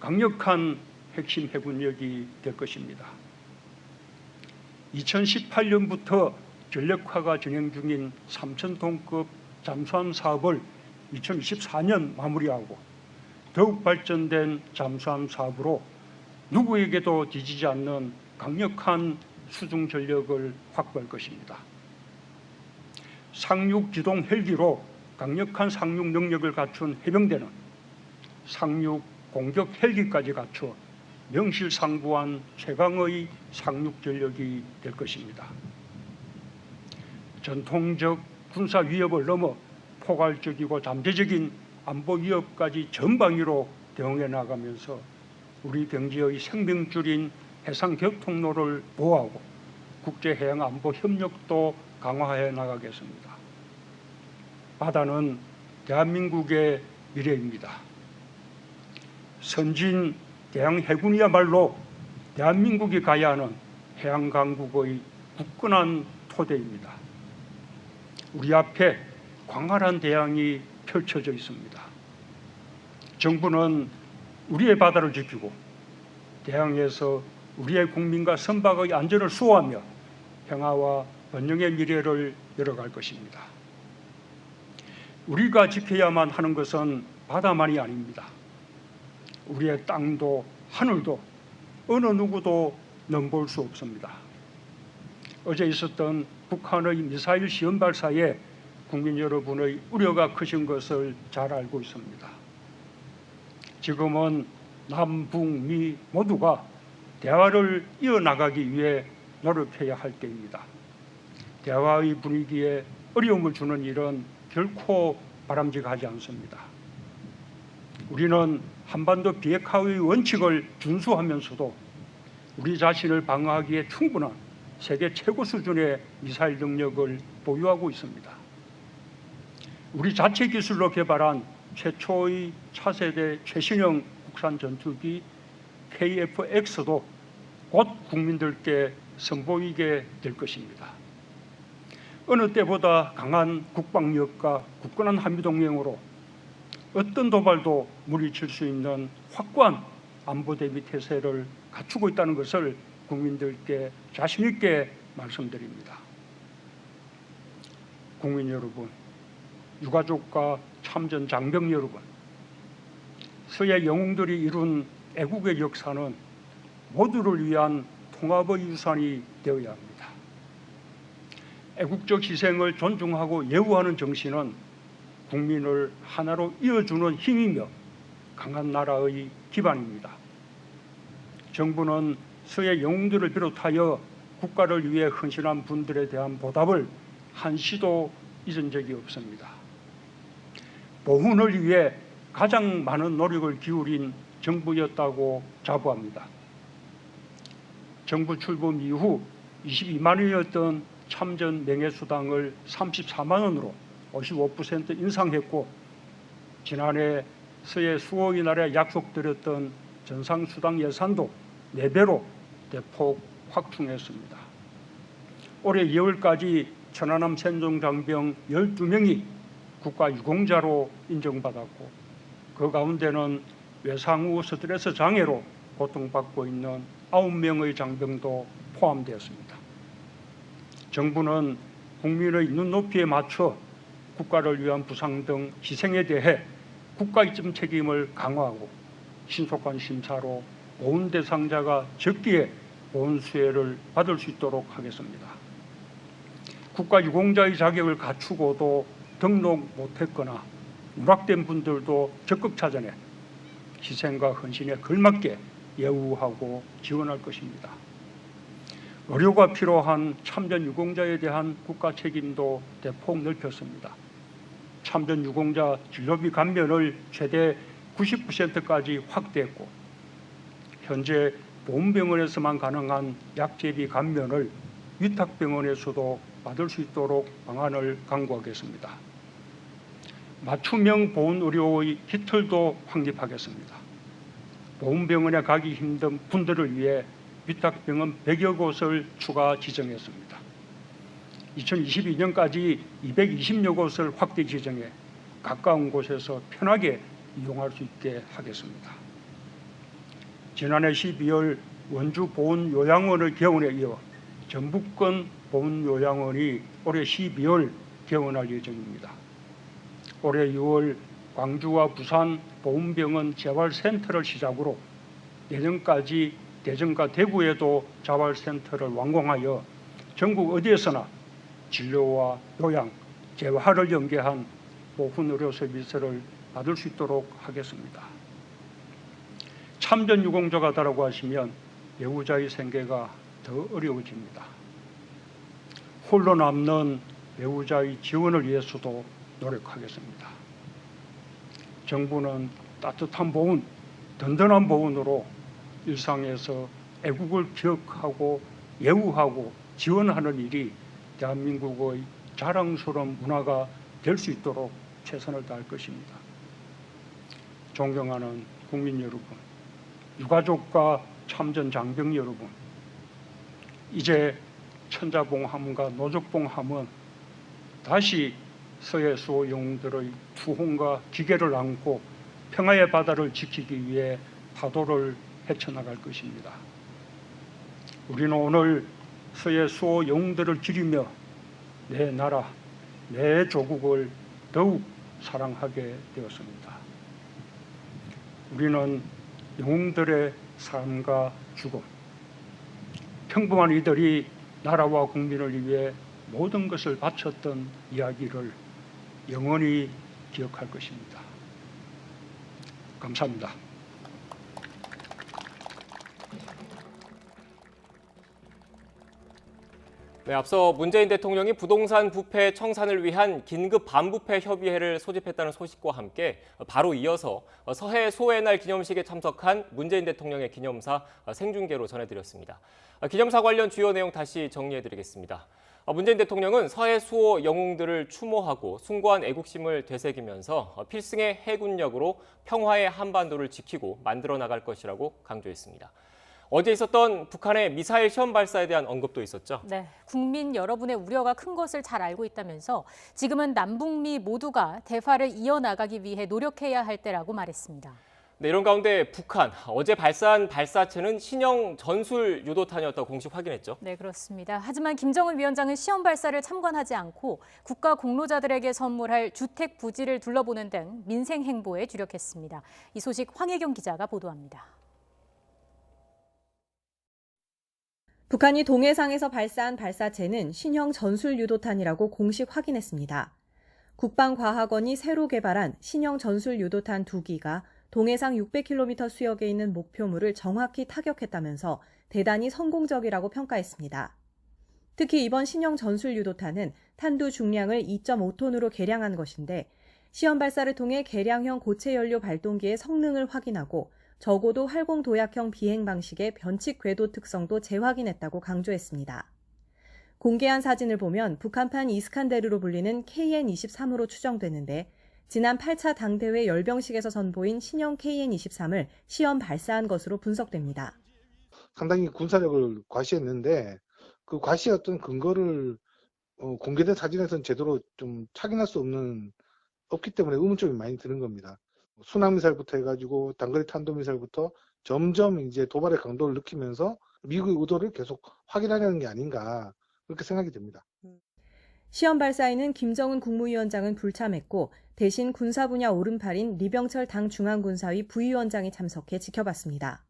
강력한 핵심 해군력이 될 것입니다. 2018년부터 전력화가 진행 중인 3,000톤급 잠수함 사업을 2024년 마무리하고 더욱 발전된 잠수함 사업으로 누구에게도 뒤지지 않는 강력한 수중 전력을 확보할 것입니다. 상륙 기동 헬기로 강력한 상륙 능력을 갖춘 해병대는 상륙 공격 헬기까지 갖춰 명실상부한 최강의 상륙 전력이 될 것입니다. 전통적 군사 위협을 넘어 포괄적이고 잠재적인 안보 위협까지 전방위로 대응해 나가면서 우리 병지의 생명줄인 해상 교통로를 보호하고 국제해양 안보 협력도 강화해 나가겠습니다. 바다는 대한민국의 미래입니다. 선진 대양 해군이야말로 대한민국이 가야 하는 해양 강국의 굳건한 토대입니다. 우리 앞에 광활한 대양이 펼쳐져 있습니다. 정부는 우리의 바다를 지키고 대양에서 우리의 국민과 선박의 안전을 수호하며 평화와 번영의 미래를 열어갈 것입니다. 우리가 지켜야만 하는 것은 바다만이 아닙니다. 우리의 땅도 하늘도 어느 누구도 넘볼 수 없습니다. 어제 있었던 북한의 미사일 시험 발사에 국민 여러분의 우려가 크신 것을 잘 알고 있습니다. 지금은 남, 북, 미 모두가 대화를 이어나가기 위해 노력해야 할 때입니다. 대화의 분위기에 어려움을 주는 일은 결코 바람직하지 않습니다. 우리는 한반도 비핵화의 원칙을 준수하면서도 우리 자신을 방어하기에 충분한 세계 최고 수준의 미사일 능력을 보유하고 있습니다. 우리 자체 기술로 개발한 최초의 차세대 최신형 국산 전투기 KF-X도 곧 국민들께 선보이게 될 것입니다. 어느 때보다 강한 국방력과 굳건한 한미동맹으로 어떤 도발도 물리칠 수 있는 확고한 안보 대비 태세를 갖추고 있다는 것을 국민들께 자신 있게 말씀드립니다. 국민 여러분, 유가족과 참전 장병 여러분, 서해 영웅들이 이룬 애국의 역사는 모두를 위한 통합의 유산이 되어야 합니다. 애국적 희생을 존중하고 예우하는 정신은 국민을 하나로 이어주는 힘이며 강한 나라의 기반입니다. 정부는 서해 영웅들을 비롯하여 국가를 위해 헌신한 분들에 대한 보답을 한시도 잊은 적이 없습니다. 보훈을 위해 가장 많은 노력을 기울인 정부였다고 자부합니다. 정부 출범 이후 22만 원이었던 참전 명예수당을 34만 원으로 55% 인상했고, 지난해 서해 수호의 날에 약속드렸던 전상수당 예산도 4배로 대폭 확충했습니다. 올해 2월까지 천안함 생존장병 12명이 국가유공자로 인정받았고, 그 가운데는 외상후 스트레스 장애로 고통받고 있는 9명의 장병도 포함되었습니다. 정부는 국민의 눈높이에 맞춰 국가를 위한 부상 등 희생에 대해 국가이점 책임을 강화하고 신속한 심사로 보훈 대상자가 적기에 보훈 수혜를 받을 수 있도록 하겠습니다. 국가유공자의 자격을 갖추고도 등록 못했거나 누락된 분들도 적극 찾아내 희생과 헌신에 걸맞게 예우하고 지원할 것입니다. 의료가 필요한 참전 유공자에 대한 국가 책임도 대폭 넓혔습니다. 참전 유공자 진료비 감면을 최대 90%까지 확대했고 현재 보훈병원에서만 가능한 약제비 감면을 위탁병원에서도 받을 수 있도록 방안을 강구하겠습니다. 맞춤형 보훈의료의 깃털도 확립하겠습니다. 보훈병원에 가기 힘든 분들을 위해 위탁병원 100여 곳을 추가 지정했습니다. 2022년까지 220여 곳을 확대 지정해 가까운 곳에서 편하게 이용할 수 있게 하겠습니다. 지난해 12월 원주 보훈요양원의 개원에 이어 전북권 보훈요양원이 올해 12월 개원할 예정입니다. 올해 6월 광주와 부산 보훈병원 재활센터를 시작으로 내년까지 대전과 대구에도 재활센터를 완공하여 전국 어디에서나 진료와 요양, 재활을 연계한 보훈의료 서비스를 받을 수 있도록 하겠습니다. 참전 유공자가 다라고 하시면 배우자의 생계가 더 어려워집니다. 홀로 남는 배우자의 지원을 위해서도 노력하겠습니다. 정부는 따뜻한 보훈, 든든한 보훈으로 일상에서 애국을 기억하고 예우하고 지원하는 일이 대한민국의 자랑스러운 문화가 될 수 있도록 최선을 다할 것입니다. 존경하는 국민 여러분, 유가족과 참전 장병 여러분, 이제 천자봉함과 노적봉함은 다시 서해 수호 영웅들의 투혼과 기계를 안고 평화의 바다를 지키기 위해 파도를 헤쳐나갈 것입니다. 우리는 오늘 서해 수호 영웅들을 기리며 내 나라, 내 조국을 더욱 사랑하게 되었습니다. 우리는 영웅들의 삶과 죽음, 평범한 이들이 나라와 국민을 위해 모든 것을 바쳤던 이야기를 영원히 기억할 것입니다. 감사합니다. 네, 앞서 문재인 대통령이 부동산 부패 청산을 위한 긴급 반부패 협의회를 소집했다는 소식과 함께 바로 이어서 서해 수호의 날 기념식에 참석한 문재인 대통령의 기념사 생중계로 전해드렸습니다. 기념사 관련 주요 내용 다시 정리해드리겠습니다. 문재인 대통령은 서해 수호 영웅들을 추모하고 숭고한 애국심을 되새기면서 필승의 해군력으로 평화의 한반도를 지키고 만들어 나갈 것이라고 강조했습니다. 어제 있었던 북한의 미사일 시험 발사에 대한 언급도 있었죠. 네, 국민 여러분의 우려가 큰 것을 잘 알고 있다면서 지금은 남북미 모두가 대화를 이어나가기 위해 노력해야 할 때라고 말했습니다. 네, 이런 가운데 북한, 어제 발사한 발사체는 신형 전술 유도탄이었다고 공식 확인했죠. 네, 그렇습니다. 하지만 김정은 위원장은 시험 발사를 참관하지 않고 국가 공로자들에게 선물할 주택 부지를 둘러보는 등 민생 행보에 주력했습니다. 이 소식 황혜경 기자가 보도합니다. 북한이 동해상에서 발사한 발사체는 신형 전술유도탄이라고 공식 확인했습니다. 국방과학원이 새로 개발한 신형 전술유도탄 2기가 동해상 600km 수역에 있는 목표물을 정확히 타격했다면서 대단히 성공적이라고 평가했습니다. 특히 이번 신형 전술유도탄은 탄두 중량을 2.5톤으로 개량한 것인데 시험 발사를 통해 개량형 고체 연료 발동기의 성능을 확인하고 적어도 활공 도약형 비행 방식의 변칙 궤도 특성도 재확인했다고 강조했습니다. 공개한 사진을 보면 북한판 이스칸데르로 불리는 KN-23으로 추정되는데 지난 8차 당대회 열병식에서 선보인 신형 KN-23을 시험 발사한 것으로 분석됩니다. 상당히 군사력을 과시했는데 그 과시했던 근거를 공개된 사진에서는 제대로 좀 확인할 수 없기 때문에 의문점이 많이 드는 겁니다. 순항미사일부터 해가지고 단거리 탄도미사일부터 점점 이제 도발의 강도를 느끼면서 미국의 의도를 계속 확인하려는 게 아닌가 그렇게 생각이 됩니다. 시험 발사에는 김정은 국무위원장은 불참했고 대신 군사 분야 오른팔인 리병철 당 중앙군사위 부위원장이 참석해 지켜봤습니다.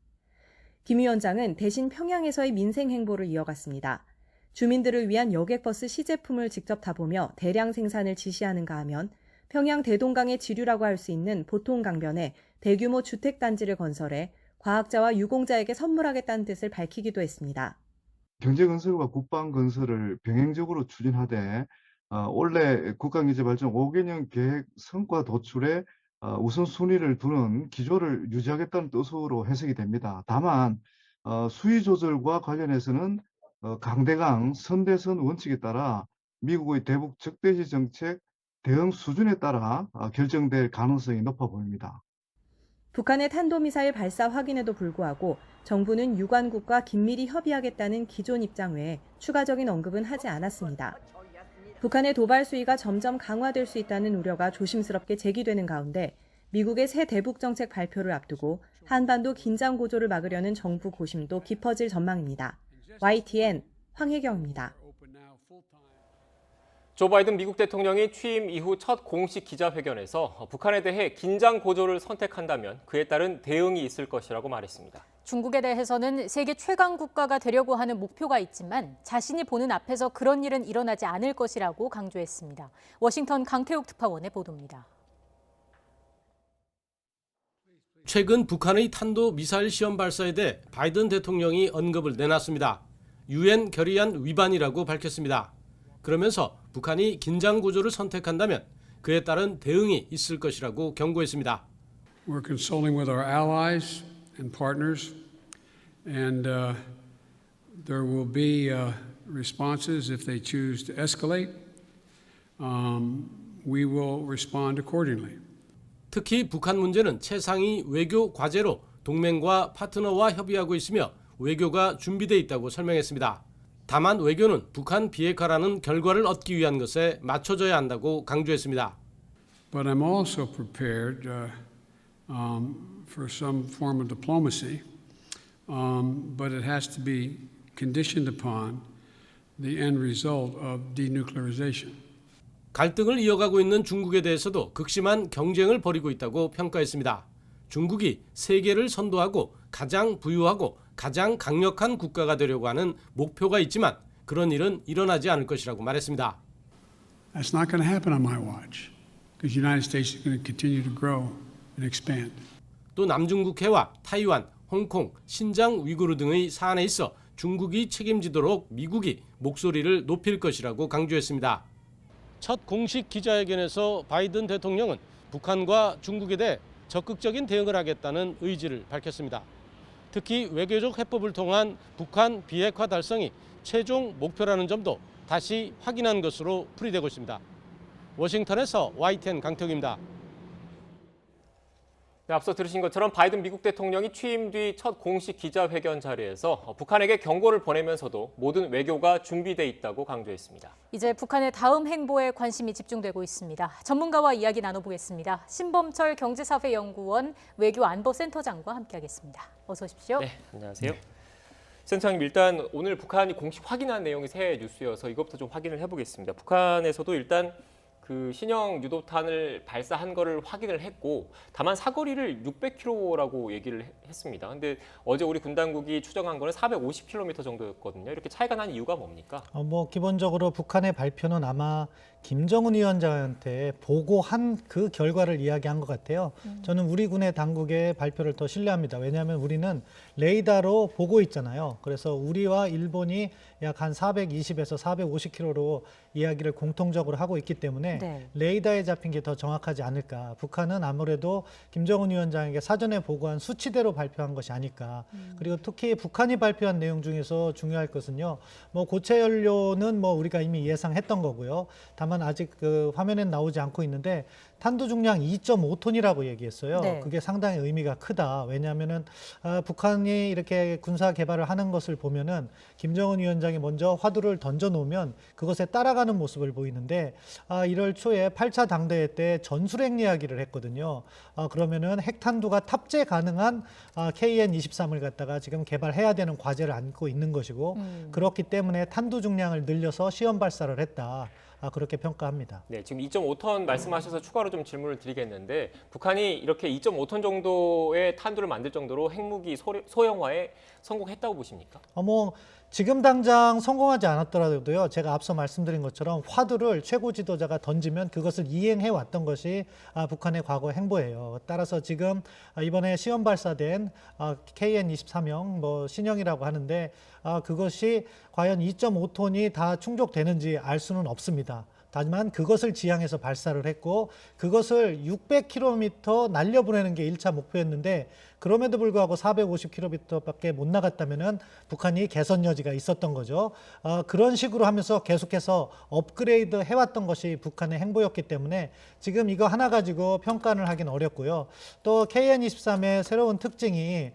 김 위원장은 대신 평양에서의 민생 행보를 이어갔습니다. 주민들을 위한 여객버스 시제품을 직접 타보며 대량 생산을 지시하는가 하면 평양 대동강의 지류라고 할 수 있는 보통 강변에 대규모 주택단지를 건설해 과학자와 유공자에게 선물하겠다는 뜻을 밝히기도 했습니다. 경제건설과 국방건설을 병행적으로 추진하되 올해 국가경제발전 5개년 계획 성과 도출에 우선순위를 두는 기조를 유지하겠다는 뜻으로 해석이 됩니다. 다만 수위 조절과 관련해서는 강대강 선대선 원칙에 따라 미국의 대북 적대시 정책 대응 수준에 따라 결정될 가능성이 높아 보입니다. 북한의 탄도미사일 발사 확인에도 불구하고 정부는 유관국과 긴밀히 협의하겠다는 기존 입장 외에 추가적인 언급은 하지 않았습니다. 북한의 도발 수위가 점점 강화될 수 있다는 우려가 조심스럽게 제기되는 가운데 미국의 새 대북 정책 발표를 앞두고 한반도 긴장 고조를 막으려는 정부 고심도 깊어질 전망입니다. YTN 황혜경입니다. 조 바이든 미국 대통령이 취임 이후 첫 공식 기자회견에서 북한에 대해 긴장 고조를 선택한다면 그에 따른 대응이 있을 것이라고 말했습니다. 중국에 대해서는 세계 최강 국가가 되려고 하는 목표가 있지만 자신이 보는 앞에서 그런 일은 일어나지 않을 것이라고 강조했습니다. 워싱턴 강태욱 특파원의 보도입니다. 최근 북한의 탄도 미사일 시험 발사에 대해 바이든 대통령이 언급을 내놨습니다. 유엔 결의안 위반이라고 밝혔습니다. 그러면서 북한이 긴장 구조를 선택한다면 그에 따른 대응이 있을 것이라고 경고했습니다. We're consulting with our allies and partners, and there will be responses if they choose to escalate. We will respond accordingly. 특히 북한 문제는 최상위 외교 과제로 동맹과 파트너와 협의하고 있으며 외교가 준비돼 있다고 설명했습니다. 다만 외교는 북한 비핵화라는 결과를 얻기 위한 것에 맞춰져야 한다고 강조했습니다. But I'm also prepared for some form of diplomacy, but it has to be conditioned upon the end result of denuclearization. 갈등을 이어가고 있는 중국에 대해서도 극심한 경쟁을 벌이고 있다고 평가했습니다. 중국이 세계를 선도하고 가장 부유하고 가장 강력한 국가가 되려고 하는 목표가 있지만 그런 일은 일어나지 않을 것이라고 말했습니다. That's not going to happen on my watch, because the United States is going to continue to grow and expand. 또 남중국해와 타이완, 홍콩, 신장 위구르 등의 사안에 있어 중국이 책임지도록 미국이 목소리를 높일 것이라고 강조했습니다. 첫 공식 기자회견에서 바이든 대통령은 북한과 중국에 대해 적극적인 대응을 하겠다는 의지를 밝혔습니다. 특히 외교적 해법을 통한 북한 비핵화 달성이 최종 목표라는 점도 다시 확인한 것으로 풀이되고 있습니다. 워싱턴에서 YTN 강태욱입니다. 네, 앞서 들으신 것처럼 바이든 미국 대통령이 취임 뒤 첫 공식 기자회견 자리에서 북한에게 경고를 보내면서도 모든 외교가 준비돼 있다고 강조했습니다. 이제 북한의 다음 행보에 관심이 집중되고 있습니다. 전문가와 이야기 나눠보겠습니다. 신범철 경제사회연구원 외교안보센터장과 함께하겠습니다. 어서 오십시오. 네, 안녕하세요. 센터장님, 일단 오늘 북한이 공식 확인한 내용이 새 뉴스여서 이것부터 좀 확인을 해보겠습니다. 북한에서도 일단 그 신형 유도탄을 발사한 거를 확인을 했고 다만 사거리를 600km라고 얘기를 했습니다. 근데 어제 우리 군 당국이 추정한 거는 450km 정도였거든요. 이렇게 차이가 난 이유가 뭡니까? 기본적으로 북한의 발표는 아마 김정은 위원장한테 보고한 그 결과를 이야기한 것 같아요. 저는 우리 군의 당국의 발표를 더 신뢰합니다. 왜냐하면 우리는 레이더로 보고 있잖아요. 그래서 우리와 일본이 약 한 420에서 450km로 이야기를 공통적으로 하고 있기 때문에 네. 레이더에 잡힌 게 더 정확하지 않을까. 북한은 아무래도 김정은 위원장에게 사전에 보고한 수치대로 발표한 것이 아닐까. 그리고 특히 북한이 발표한 내용 중에서 중요할 것은요. 고체 연료는 우리가 이미 예상했던 거고요. 다만 아직 그 화면엔 나오지 않고 있는데 탄두 중량 2.5톤이라고 얘기했어요. 네. 그게 상당히 의미가 크다. 왜냐하면은 북한이 이렇게 군사 개발을 하는 것을 보면은 김정은 위원장이 먼저 화두를 던져 놓으면 그것에 따라가는 모습을 보이는데 1월 초에 8차 당대회 때 전술핵 이야기를 했거든요. 그러면은 핵탄두가 탑재 가능한 KN-23을 갖다가 지금 개발해야 되는 과제를 안고 있는 것이고 그렇기 때문에 탄두 중량을 늘려서 시험 발사를 했다. 그렇게 평가합니다. 네, 지금 2.5톤 말씀하셔서 추가로 좀 질문을 드리겠는데 북한이 이렇게 2.5톤 정도의 탄두를 만들 정도로 핵무기 소형화에 성공했다고 보십니까? 지금 당장 성공하지 않았더라도요, 제가 앞서 말씀드린 것처럼 화두를 최고 지도자가 던지면 그것을 이행해 왔던 것이 북한의 과거 행보예요. 따라서 지금 이번에 시험 발사된 KN-24형 뭐 신형이라고 하는데 그것이 과연 2.5톤이 다 충족되는지 알 수는 없습니다. 다만 그것을 지향해서 발사를 했고 그것을 600km 날려보내는 게 1차 목표였는데 그럼에도 불구하고 450km밖에 못 나갔다면은 북한이 개선 여지가 있었던 거죠. 그런 식으로 하면서 계속해서 업그레이드 해왔던 것이 북한의 행보였기 때문에 지금 이거 하나 가지고 평가를 하긴 어렵고요. 또 KN-23의 새로운 특징이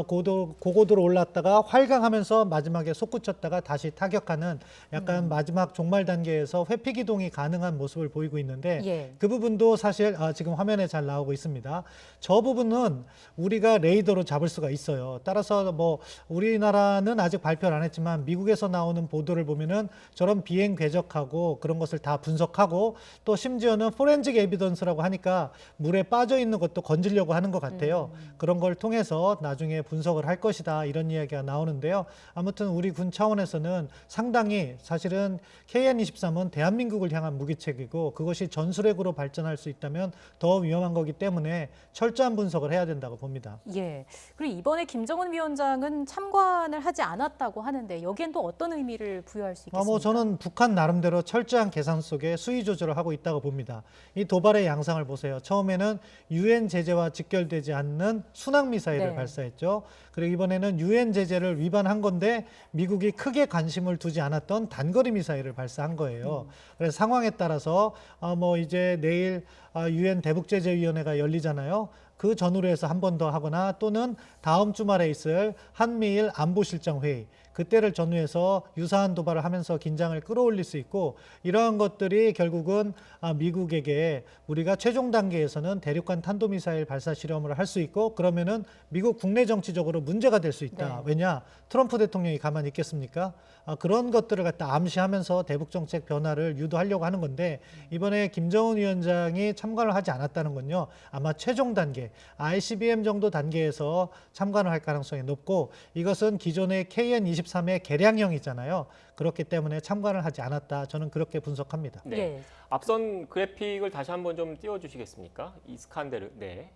고고도로 올랐다가 활강하면서 마지막에 솟구쳤다가 다시 타격하는 약간 마지막 종말 단계에서 회피 기동이 가능한 모습을 보이고 있는데 예. 그 부분도 사실 지금 화면에 잘 나오고 있습니다. 저 부분은 우리가 레이더로 잡을 수가 있어요. 따라서 뭐 우리나라는 아직 발표를 안 했지만 미국에서 나오는 보도를 보면은 저런 비행 궤적하고 그런 것을 다 분석하고 또 심지어는 포렌식 에비던스라고 하니까 물에 빠져 있는 것도 건지려고 하는 것 같아요. 그런 걸 통해서 나중에 분석을 할 것이다 이런 이야기가 나오는데요. 아무튼 우리 군 차원에서는 상당히 사실은 KN-23은 대한민국을 향한 무기체계고 그것이 전술핵으로 발전할 수 있다면 더 위험한 거기 때문에 철저한 분석을 해야 된다고 봅니다. 예. 그리고 이번에 김정은 위원장은 참관을 하지 않았다고 하는데 여기엔 또 어떤 의미를 부여할 수 있겠습니까? 뭐 저는 북한 나름대로 철저한 계산 속에 수위 조절을 하고 있다고 봅니다. 이 도발의 양상을 보세요. 처음에는 유엔 제재와 직결되지 않는 순항 미사일을 네. 발사했죠. 그리고 이번에는 유엔 제재를 위반한 건데 미국이 크게 관심을 두지 않았던 단거리 미사일을 발사한 거예요. 그래서 상황에 따라서 뭐 이제 내일 유엔 대북제재위원회가 열리잖아요. 그 전후로 해서 한 번 더 하거나 또는 다음 주말에 있을 한미일 안보실장회의 그때를 전후해서 유사한 도발을 하면서 긴장을 끌어올릴 수 있고 이러한 것들이 결국은 미국에게 우리가 최종 단계에서는 대륙간 탄도미사일 발사 실험을 할 수 있고 그러면은 미국 국내 정치적으로 문제가 될 수 있다. 네. 왜냐? 트럼프 대통령이 가만히 있겠습니까? 그런 것들을 갖다 암시하면서 대북 정책 변화를 유도하려고 하는 건데 이번에 김정은 위원장이 참관을 하지 않았다는 건요. 아마 최종 단계 ICBM 정도 단계에서 참관을 할 가능성이 높고 이것은 기존의 KN-23의 개량형이잖아요. 그렇기 때문에 참관을 하지 않았다. 저는 그렇게 분석합니다. 네. 예. 앞선 그래픽을 다시 한번 좀 띄워주시겠습니까? 이스칸데르. 네.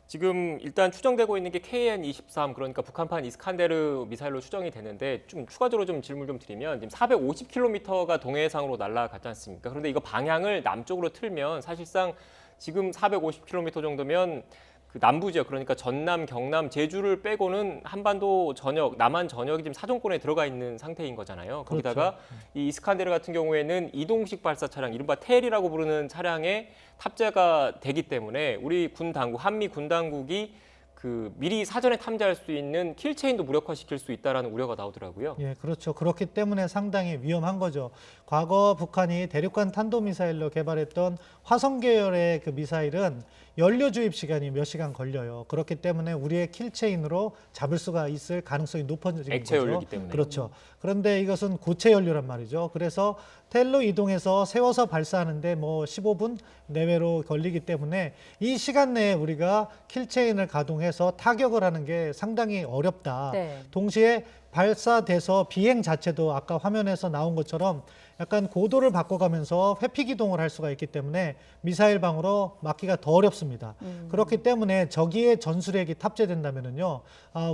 지금 일단 추정되고 있는 게 KN-23 그러니까 북한판 이스칸데르 미사일로 추정이 되는데 좀 추가적으로 좀 질문 좀 드리면 지금 450km가 동해상으로 날아갔지 않습니까? 그런데 이거 방향을 남쪽으로 틀면 사실상 지금 450km 정도면 그 남부 지역 그러니까 전남, 경남, 제주를 빼고는 한반도 전역, 남한 전역이 지금 사정권에 들어가 있는 상태인 거잖아요. 거기다가 이 이스칸데르 같은 경우에는 이동식 발사 차량, 이른바 텔이라고 부르는 차량에 탑재가 되기 때문에 우리 군 당국, 한미 군 당국이 그 미리 사전에 탐지할 수 있는 킬체인도 무력화시킬 수 있다라는 우려가 나오더라고요. 예, 그렇죠. 그렇기 때문에 상당히 위험한 거죠. 과거 북한이 대륙간 탄도미사일로 개발했던 화성 계열의 그 미사일은 연료 주입 시간이 몇 시간 걸려요. 그렇기 때문에 우리의 킬체인으로 잡을 수가 있을 가능성이 높아지는 거죠. 액체 연료이기 때문에. 그렇죠. 그런데 이것은 고체 연료란 말이죠. 그래서 텔로 이동해서 세워서 발사하는데 뭐 15분 내외로 걸리기 때문에 이 시간 내에 우리가 킬체인을 가동해서 타격을 하는 게 상당히 어렵다. 네. 동시에 발사돼서 비행 자체도 아까 화면에서 나온 것처럼 약간 고도를 바꿔가면서 회피 기동을 할 수가 있기 때문에 미사일 방으로 막기가 더 어렵습니다. 그렇기 때문에 저기에 전술핵이 탑재된다면은요,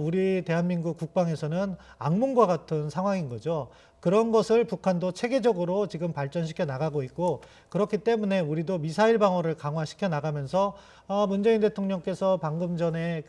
우리 대한민국 국방에서는 악몽과 같은 상황인 거죠. 그런 것을 북한도 체계적으로 지금 발전시켜 나가고 있고 그렇기 때문에 우리도 미사일 방어를 강화시켜 나가면서 문재인 대통령께서 방금 전에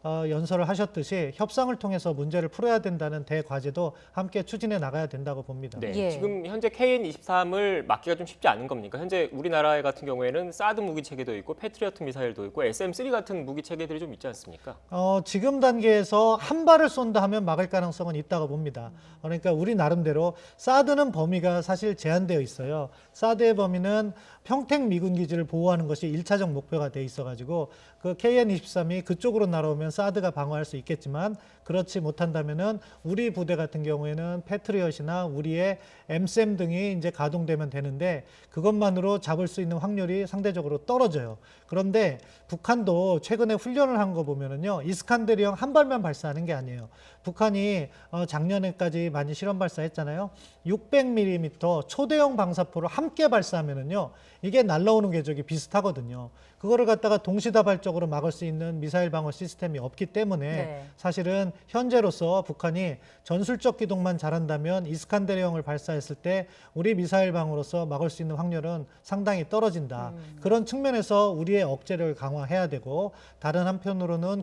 연설을 하셨듯이 협상을 통해서 문제를 풀어야 된다는 대과제도 함께 추진해 나가야 된다고 봅니다. 네, 예. 지금 현재 KN-23을 막기가 좀 쉽지 않은 겁니까? 현재 우리나라 같은 경우에는 사드 무기 체계도 있고 패트리어트 미사일도 있고 SM-3 같은 무기 체계들이 좀 있지 않습니까? 지금 단계에서 한 발을 쏜다 하면 막을 가능성은 있다고 봅니다. 그러니까 우리 나름대로 사드는 범위가 사실 제한되어 있어요. 사드의 범위는 평택 미군 기지를 보호하는 것이 1차적 목표가 돼 있어가지고 그 KN-23이 그쪽으로 날아오면 사드가 방어할 수 있겠지만 그렇지 못한다면은 우리 부대 같은 경우에는 패트리엇이나 우리의 엠셈 등이 이제 가동되면 되는데 그것만으로 잡을 수 있는 확률이 상대적으로 떨어져요. 그런데 북한도 최근에 훈련을 한 거 보면은요, 이스칸데르형 한 발만 발사하는 게 아니에요. 북한이 작년에까지 많이 실험 발사했잖아요. 600mm 초대형 방사포를 함께 발사하면은요, 이게 날라오는 궤적이 비슷하거든요. 그거를 갖다가 동시다발적으로 막을 수 있는 미사일 방어 시스템이 없기 때문에 사실은 현재로서 북한이 전술적 기동만 잘한다면 이스칸데르형을 발사했을 때 우리 미사일 방어로서 막을 수 있는 확률은 상당히 떨어진다. 그런 측면에서 우리의 억제력을 강화해야 되고, 다른 한편으로는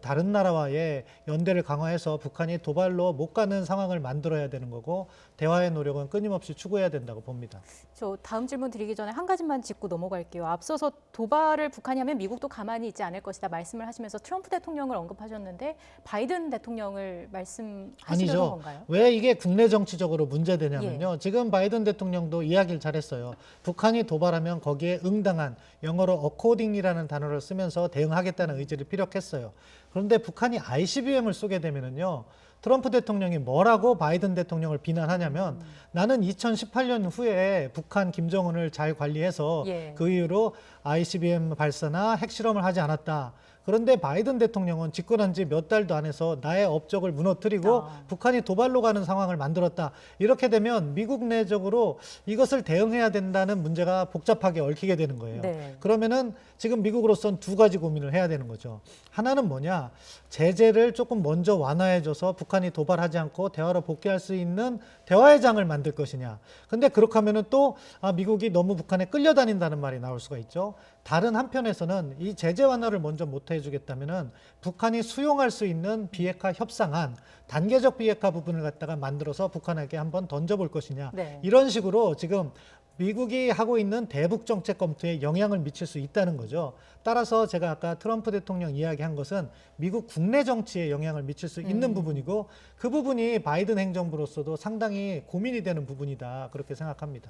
다른 나라와의 연대를 강화해서 북한이 도발로 못 가는 상황을 만들어야 되는 거고, 대화의 노력은 끊임없이 추구해야 된다고 봅니다. 저 다음 질문 드리기 전에 한 가지만 짚고 넘어갈게요. 앞서서 도발을 북한이 하면 미국도 가만히 있지 않을 것이다 말씀을 하시면서 트럼프 대통령을 언급하셨는데 바이든 대통령을 말씀하시려는 건가요? 왜 이게 국내 정치적으로 문제되냐면요. 지금 바이든 대통령도 이야기를 잘했어요. 북한이 도발하면 거기에 응당한, 영어로 according이라는 단어를 쓰면서 대응하겠다는 의지를 피력했어요. 그런데 북한이 ICBM을 쏘게 되면은요, 트럼프 대통령이 뭐라고 바이든 대통령을 비난하냐면 나는 2018년 후에 북한 김정은을 잘 관리해서 그 이후로 ICBM 발사나 핵실험을 하지 않았다. 그런데 바이든 대통령은 집권한 지 몇 달도 안 해서 나의 업적을 무너뜨리고 북한이 도발로 가는 상황을 만들었다. 이렇게 되면 미국 내적으로 이것을 대응해야 된다는 문제가 복잡하게 얽히게 되는 거예요. 그러면은 지금 미국으로서는 두 가지 고민을 해야 되는 거죠. 하나는 뭐냐? 제재를 조금 먼저 완화해줘서 북한이 도발하지 않고 대화로 복귀할 수 있는 대화의 장을 만들 것이냐. 근데 그렇게 하면은 또 미국이 너무 북한에 끌려다닌다는 말이 나올 수가 있죠. 다른 한편에서는 이 제재 완화를 먼저 못 해주겠다면은 북한이 수용할 수 있는 비핵화 협상안, 단계적 비핵화 부분을 갖다가 만들어서 북한에게 한번 던져볼 것이냐. 이런 식으로 지금 미국이 하고 있는 대북 정책 검토에 영향을 미칠 수 있다는 거죠. 따라서 제가 아까 트럼프 대통령 이야기한 것은 미국 국내 정치에 영향을 미칠 수 있는 부분이고, 그 부분이 바이든 행정부로서도 상당히 고민이 되는 부분이다, 그렇게 생각합니다.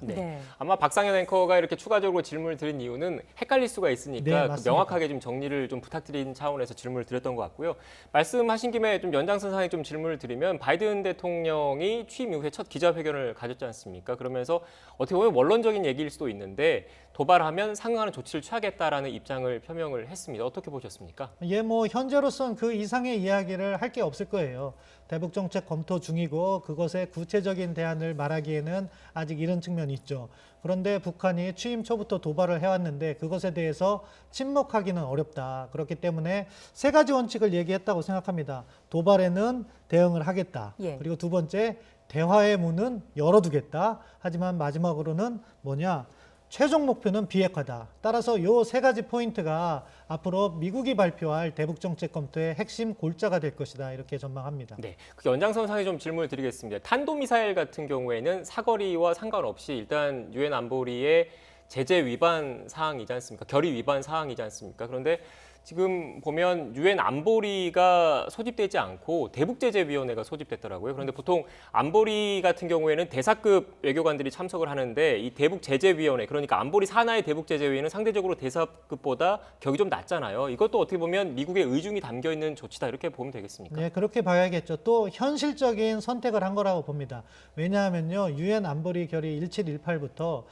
아마 박상현 앵커가 이렇게 추가적으로 질문을 드린 이유는 헷갈릴 수가 있으니까 명확하게 좀 정리를 좀 부탁드린 차원에서 질문을 드렸던 것 같고요. 말씀하신 김에 좀 연장선상에 좀 질문을 드리면, 바이든 대통령이 취임 이후에 첫 기자회견을 가졌지 않습니까? 그러면서 어떻게 보면 원론적인 얘기일 수도 있는데 도발하면 상응하는 조치를 취하겠다라는 입장을 표명을 했습니다. 어떻게 보셨습니까? 뭐 현재로서는 그 이상의 이야기를 할 게 없을 거예요. 대북 정책 검토 중이고 그것의 구체적인 대안을 말하기에는 아직 이른 측면이 있죠. 그런데 북한이 취임 초부터 도발을 해왔는데 그것에 대해서 침묵하기는 어렵다. 그렇기 때문에 세 가지 원칙을 얘기했다고 생각합니다. 도발에는 대응을 하겠다. 그리고 두 번째, 대화의 문은 열어두겠다. 하지만 마지막으로는 뭐냐? 최종 목표는 비핵화다. 따라서 이 세 가지 포인트가 앞으로 미국이 발표할 대북 정책 검토의 핵심 골자가 될 것이다, 이렇게 전망합니다. 그 연장선상에 좀 질문을 드리겠습니다. 탄도미사일 같은 경우에는 사거리와 상관없이 일단 유엔 안보리의 제재 위반 사항이지 않습니까? 결의 위반 사항이지 않습니까? 그런데 지금 보면 유엔 안보리가 소집되지 않고 대북제재위원회가 소집됐더라고요. 그런데 보통 안보리 같은 경우에는 대사급 외교관들이 참석을 하는데 이 대북제재위원회, 그러니까 안보리 산하의 대북제재위원회는 상대적으로 대사급보다 격이 좀 낮잖아요. 이것도 어떻게 보면 미국의 의중이 담겨 있는 조치다, 이렇게 보면 되겠습니까? 네, 그렇게 봐야겠죠. 또 현실적인 선택을 한 거라고 봅니다. 왜냐하면요, 유엔 안보리 결의 1718부터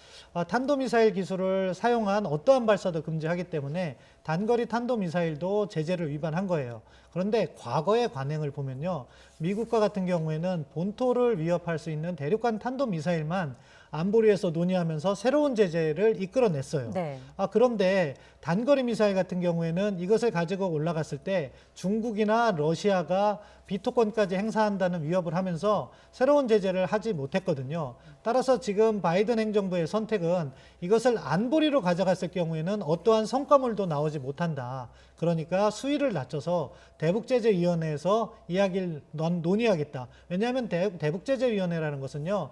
탄도미사일 기술을 사용한 어떠한 발사도 금지하기 때문에 단거리 탄도미사일도 제재를 위반한 거예요. 그런데 과거의 관행을 보면요, 미국과 같은 경우에는 본토를 위협할 수 있는 대륙간 탄도미사일만 안보리에서 논의하면서 새로운 제재를 이끌어냈어요. 그런데 단거리 미사일 같은 경우에는 이것을 가지고 올라갔을 때 중국이나 러시아가 비토권까지 행사한다는 위협을 하면서 새로운 제재를 하지 못했거든요. 따라서 지금 바이든 행정부의 선택은 이것을 안보리로 가져갔을 경우에는 어떠한 성과물도 나오지 못한다. 그러니까 수위를 낮춰서 대북제재위원회에서 이야기를 논의하겠다. 왜냐하면 대북제재위원회라는 것은요,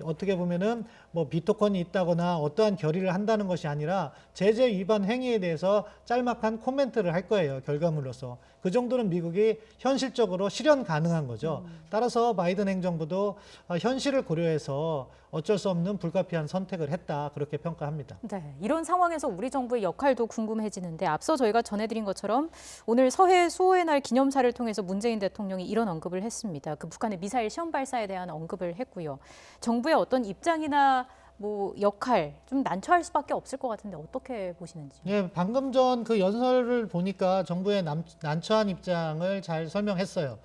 어떻게 보면은 뭐 비토권이 있다거나 어떠한 결의를 한다는 것이 아니라 제재 위반 행위에 대해서 짤막한 코멘트를 할 거예요, 결과물로서. 그 정도는 미국이 현실적으로 실질적으로 실현 가능한 거죠. 따라서 바이든 행정부도 현실을 고려해서 어쩔 수 없는 불가피한 선택을 했다, 그렇게 평가합니다. 네, 이런 상황에서 우리 정부의 역할도 궁금해지는데 앞서 저희가 전해드린 것처럼 오늘 서해 수호의 날 기념사를 통해서 문재인 대통령이 이런 언급을 했습니다. 그 북한의 미사일 시험 발사에 대한 언급을 했고요. 정부의 어떤 입장이나 뭐 역할 좀 난처할 수밖에 없을 것 같은데 어떻게 보시는지? 예, 방금 전 그 연설을 보니까 정부의 난처한 입장을 잘 설명했어요.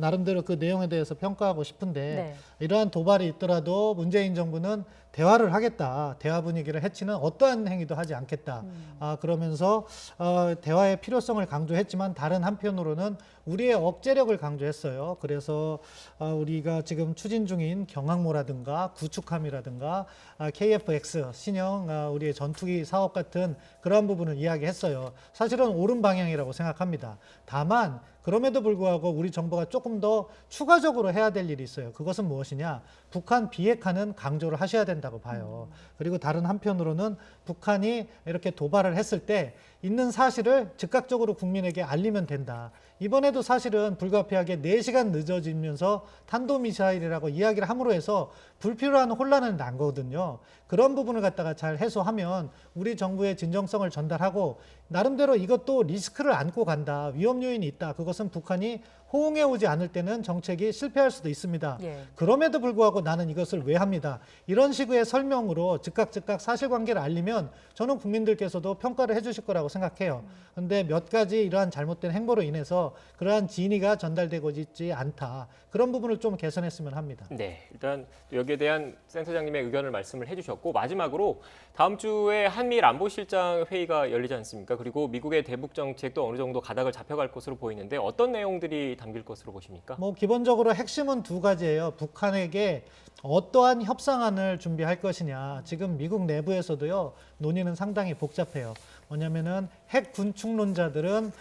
나름대로 그 내용에 대해서 평가하고 싶은데 네. 이러한 도발이 있더라도 문재인 정부는 대화를 하겠다. 대화 분위기를 해치는 어떠한 행위도 하지 않겠다. 그러면서 대화의 필요성을 강조했지만 다른 한편으로는 우리의 억제력을 강조했어요. 그래서 우리가 지금 추진 중인 경항모라든가 구축함이라든가 KF-X 신형 우리의 전투기 사업 같은 그러한 부분을 이야기했어요. 사실은 옳은 방향이라고 생각합니다. 다만 그럼에도 불구하고 우리 정부가 조금 더 추가적으로 해야 될 일이 있어요. 그것은 무엇이냐? 북한 비핵화는 강조를 하셔야 된다고 봐요. 그리고 다른 한편으로는 북한이 이렇게 도발을 했을 때 있는 사실을 즉각적으로 국민에게 알리면 된다. 이번에도 사실은 불가피하게 4시간 늦어지면서 탄도미사일이라고 이야기를 함으로 해서 불필요한 혼란은 난 거거든요. 그런 부분을 갖다가 잘 해소하면 우리 정부의 진정성을 전달하고 나름대로 이것도 리스크를 안고 간다. 위험 요인이 있다. 그것은 북한이 호응해 오지 않을 때는 정책이 실패할 수도 있습니다. 예. 그럼에도 불구하고 나는 이것을 왜 합니다. 이런 식의 설명으로 즉각 사실관계를 알리면 저는 국민들께서도 평가를 해주실 거라고 생각해요. 그런데 몇 가지 이러한 잘못된 행보로 인해서 그러한 진위가 전달되고 있지 않다. 그런 부분을 좀 개선했으면 합니다. 네, 일단 여기에 대한 센터장님의 의견을 말씀을 해주셨고 마지막으로 다음 주에 한미일 안보실장 회의가 열리지 않습니까? 그리고 미국의 대북 정책도 어느 정도 가닥을 잡혀갈 것으로 보이는데 어떤 내용들이 담길 것으로 보십니까? 뭐 기본적으로 핵심은 2가지예요. 북한에게 어떠한 협상안을 준비할 것이냐. 지금 미국 내부에서도요, 논의는 상당히 복잡해요. 뭐냐면은 핵 군축론자들은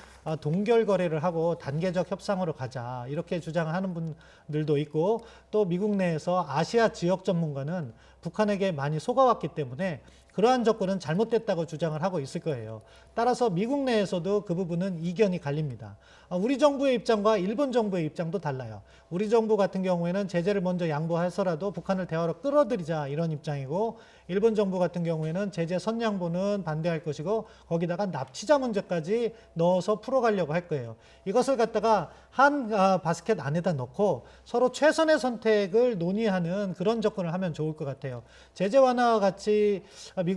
동결 거래를 하고 단계적 협상으로 가자, 이렇게 주장을 하는 분들도 있고, 또 미국 내에서 아시아 지역 전문가는 북한에게 많이 속아왔기 때문에 그러한 접근은 잘못됐다고 주장을 하고 있을 거예요. 따라서 미국 내에서도 그 부분은 이견이 갈립니다. 우리 정부의 입장과 일본 정부의 입장도 달라요. 우리 정부 같은 경우에는 제재를 먼저 양보해서라도 북한을 대화로 끌어들이자, 이런 입장이고, 일본 정부 같은 경우에는 제재 선양보는 반대할 것이고 거기다가 납치자 문제까지 넣어서 풀어가려고 할 거예요. 이것을 갖다가 한 바스켓 안에다 넣고 서로 최선의 선택을 논의하는 그런 접근을 하면 좋을 것 같아요. 제재 완화와 같이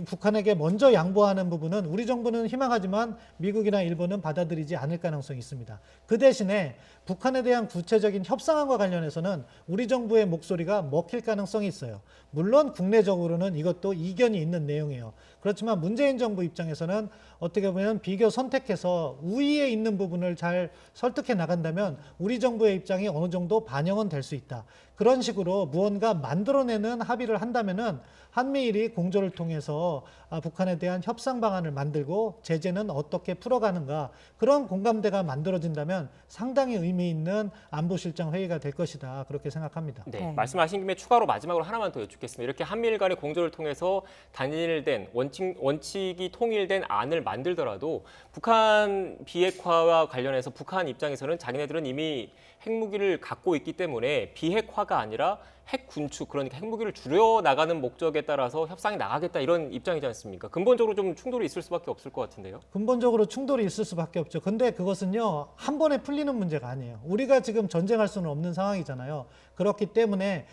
북한에게 먼저 양보하는 부분은 우리 정부는 희망하지만 미국이나 일본은 받아들이지 않을 가능성이 있습니다. 그 대신에 북한에 대한 구체적인 협상안과 관련해서는 우리 정부의 목소리가 먹힐 가능성이 있어요. 물론 국내적으로는 이것도 이견이 있는 내용이에요. 그렇지만 문재인 정부 입장에서는 어떻게 보면 비교 선택해서 우위에 있는 부분을 잘 설득해 나간다면 우리 정부의 입장이 어느 정도 반영은 될 수 있다. 그런 식으로 무언가 만들어내는 합의를 한다면은 한미일이 공조를 통해서 북한에 대한 협상 방안을 만들고 제재는 어떻게 풀어가는가, 그런 공감대가 만들어진다면 상당히 의미 있는 안보실장 회의가 될 것이다, 그렇게 생각합니다. 네, 말씀하신 김에 추가로 마지막으로 하나만 더 여쭙겠습니다. 이렇게 한미일 간의 공조를 통해서 단일된 원칙이 통일된 안을 만들더라도 북한 비핵화와 관련해서 북한 입장에서는 자기네들은 이미 핵무기를 갖고 있기 때문에 비핵화가 아니라 핵 군축, 그러니까 핵무기를 줄여나가는 목적에 따라서 협상이 나가겠다, 이런 입장이지 않습니까? 근본적으로 좀 충돌이 있을 수밖에 없을 것 같은데요. 근본적으로 충돌이 있을 수밖에 없죠. 근데 그것은요, 한 번에 풀리는 문제가 아니에요. 우리가 지금 전쟁할 수는 없는 상황이잖아요. 그렇기 때문에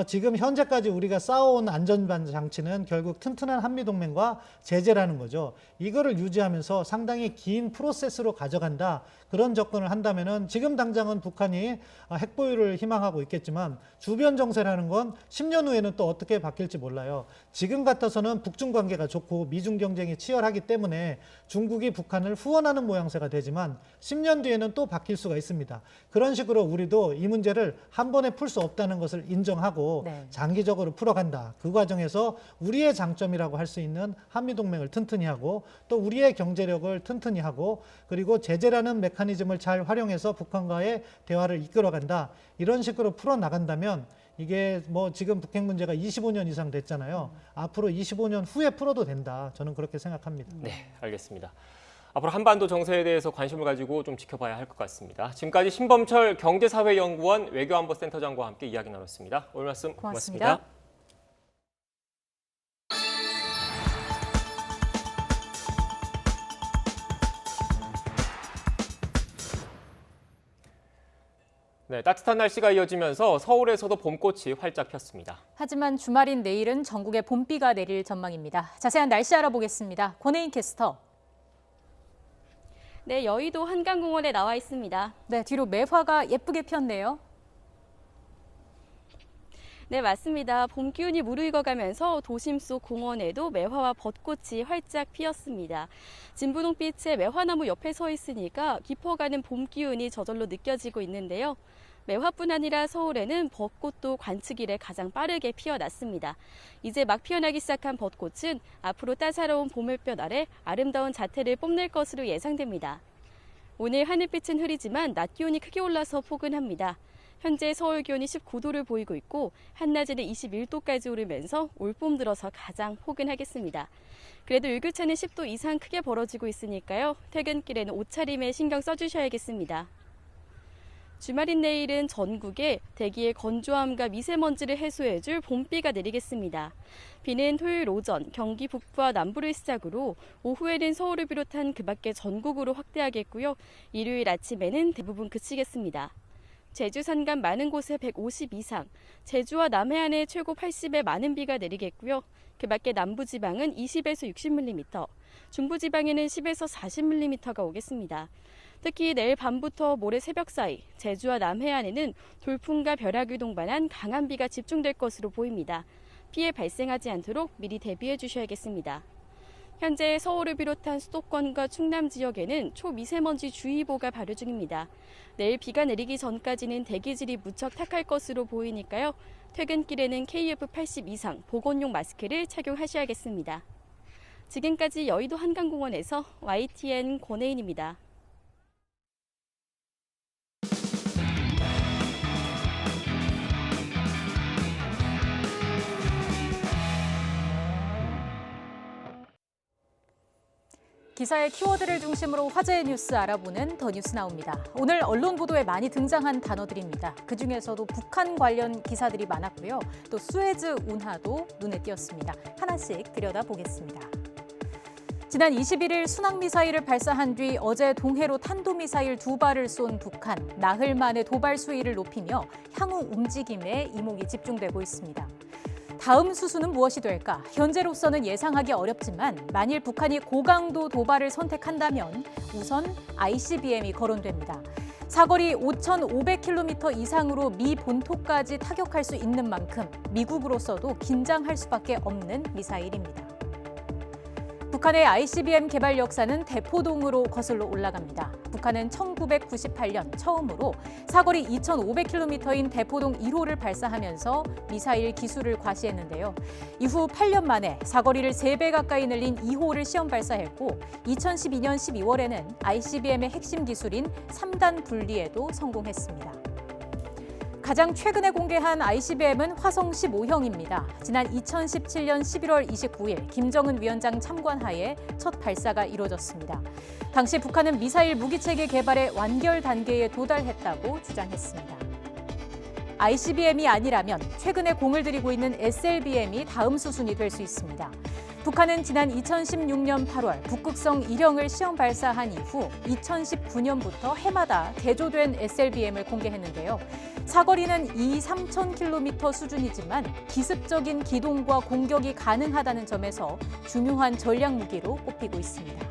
지금 현재까지 우리가 쌓아온 안전반 장치는 결국 튼튼한 한미동맹과 제재라는 거죠. 이거를 유지하면서 상당히 긴 프로세스로 가져간다, 그런 접근을 한다면은 지금 당장은 북한이 핵보유를 희망하고 있겠지만 주변 정세라는 건 10년 후에는 또 어떻게 바뀔지 몰라요. 지금 같아서는 북중 관계가 좋고 미중 경쟁이 치열하기 때문에 중국이 북한을 후원하는 모양새가 되지만 10년 뒤에는 또 바뀔 수가 있습니다. 그런 식으로 우리도 이 문제를 한 번에 풀 수 없다는 것을 인정하고 장기적으로 풀어간다. 그 과정에서 우리의 장점이라고 할 수 있는 한미동맹을 튼튼히 하고 또 우리의 경제력을 튼튼히 하고 그리고 제재라는 메커니즘을 잘 활용해서 북한과의 대화를 이끌어간다. 이런 식으로 풀어나간다면 이게 뭐 지금 북핵 문제가 25년 이상 됐잖아요. 앞으로 25년 후에 풀어도 된다. 저는 그렇게 생각합니다. 네, 알겠습니다. 앞으로 한반도 정세에 대해서 관심을 가지고 좀 지켜봐야 할 것 같습니다. 지금까지 신범철 경제사회연구원 외교안보센터장과 함께 이야기 나눴습니다. 오늘 말씀 고맙습니다. 네, 따뜻한 날씨가 이어지면서 서울에서도 봄꽃이 활짝 폈습니다. 하지만 주말인 내일은 전국에 봄비가 내릴 전망입니다. 자세한 날씨 알아보겠습니다. 권혜인 캐스터. 네, 여의도 한강공원에 나와 있습니다. 네, 뒤로 매화가 예쁘게 폈네요. 네, 맞습니다. 봄 기운이 무르익어가면서 도심 속 공원에도 매화와 벚꽃이 활짝 피었습니다. 진분홍빛의 매화나무 옆에 서 있으니까 깊어가는 봄 기운이 저절로 느껴지고 있는데요. 매화뿐 아니라 서울에는 벚꽃도 관측일에 가장 빠르게 피어났습니다. 이제 막 피어나기 시작한 벚꽃은 앞으로 따사로운 봄햇볕 아래 아름다운 자태를 뽐낼 것으로 예상됩니다. 오늘 하늘빛은 흐리지만 낮 기온이 크게 올라서 포근합니다. 현재 서울 기온이 19도를 보이고 있고 한낮에는 21도까지 오르면서 올봄 들어서 가장 포근하겠습니다. 그래도 일교차는 10도 이상 크게 벌어지고 있으니까요. 퇴근길에는 옷차림에 신경 써주셔야겠습니다. 주말인 내일은 전국에 대기의 건조함과 미세먼지를 해소해줄 봄비가 내리겠습니다. 비는 토요일 오전 경기 북부와 남부를 시작으로 오후에는 서울을 비롯한 그 밖의 전국으로 확대하겠고요. 일요일 아침에는 대부분 그치겠습니다. 제주 산간 많은 곳에 150 이상, 제주와 남해안에 최고 80의 많은 비가 내리겠고요. 그 밖에 남부지방은 20에서 60mm, 중부지방에는 10에서 40mm가 오겠습니다. 특히 내일 밤부터 모레 새벽 사이 제주와 남해안에는 돌풍과 벼락을 동반한 강한 비가 집중될 것으로 보입니다. 피해 발생하지 않도록 미리 대비해 주셔야겠습니다. 현재 서울을 비롯한 수도권과 충남 지역에는 초미세먼지 주의보가 발효 중입니다. 내일 비가 내리기 전까지는 대기질이 무척 탁할 것으로 보이니까요. 퇴근길에는 KF80 이상 보건용 마스크를 착용하셔야겠습니다. 지금까지 여의도 한강공원에서 YTN 권혜인입니다. 기사의 키워드를 중심으로 화제의 뉴스 알아보는 더 뉴스 나옵니다. 오늘 언론 보도에 많이 등장한 단어들입니다. 그중에서도 북한 관련 기사들이 많았고요. 또 수에즈 운하도 눈에 띄었습니다. 하나씩 들여다보겠습니다. 지난 21일 순항미사일을 발사한 뒤 어제 동해로 탄도미사일 2발을 쏜 북한. 나흘 만에 도발 수위를 높이며 향후 움직임에 이목이 집중되고 있습니다. 다음 수순은 무엇이 될까? 현재로서는 예상하기 어렵지만 만일 북한이 고강도 도발을 선택한다면 우선 ICBM이 거론됩니다. 사거리 5,500km 이상으로 미 본토까지 타격할 수 있는 만큼 미국으로서도 긴장할 수밖에 없는 미사일입니다. 북한의 ICBM 개발 역사는 대포동으로 거슬러 올라갑니다. 북한은 1998년 처음으로 사거리 2,500km인 대포동 1호를 발사하면서 미사일 기술을 과시했는데요. 이후 8년 만에 사거리를 3배 가까이 늘린 2호를 시험 발사했고 2012년 12월에는 ICBM의 핵심 기술인 3단 분리에도 성공했습니다. 가장 최근에 공개한 ICBM은 화성 15형입니다. 지난 2017년 11월 29일 김정은 위원장 참관하에 첫 발사가 이루어졌습니다. 당시 북한은 미사일 무기체계 개발의 완결 단계에 도달했다고 주장했습니다. ICBM이 아니라면 최근에 공을 들이고 있는 SLBM이 다음 수순이 될 수 있습니다. 북한은 지난 2016년 8월 북극성 1형을 시험 발사한 이후 2019년부터 해마다 개조된 SLBM을 공개했는데요. 사거리는 3,000km 수준이지만 기습적인 기동과 공격이 가능하다는 점에서 중요한 전략 무기로 꼽히고 있습니다.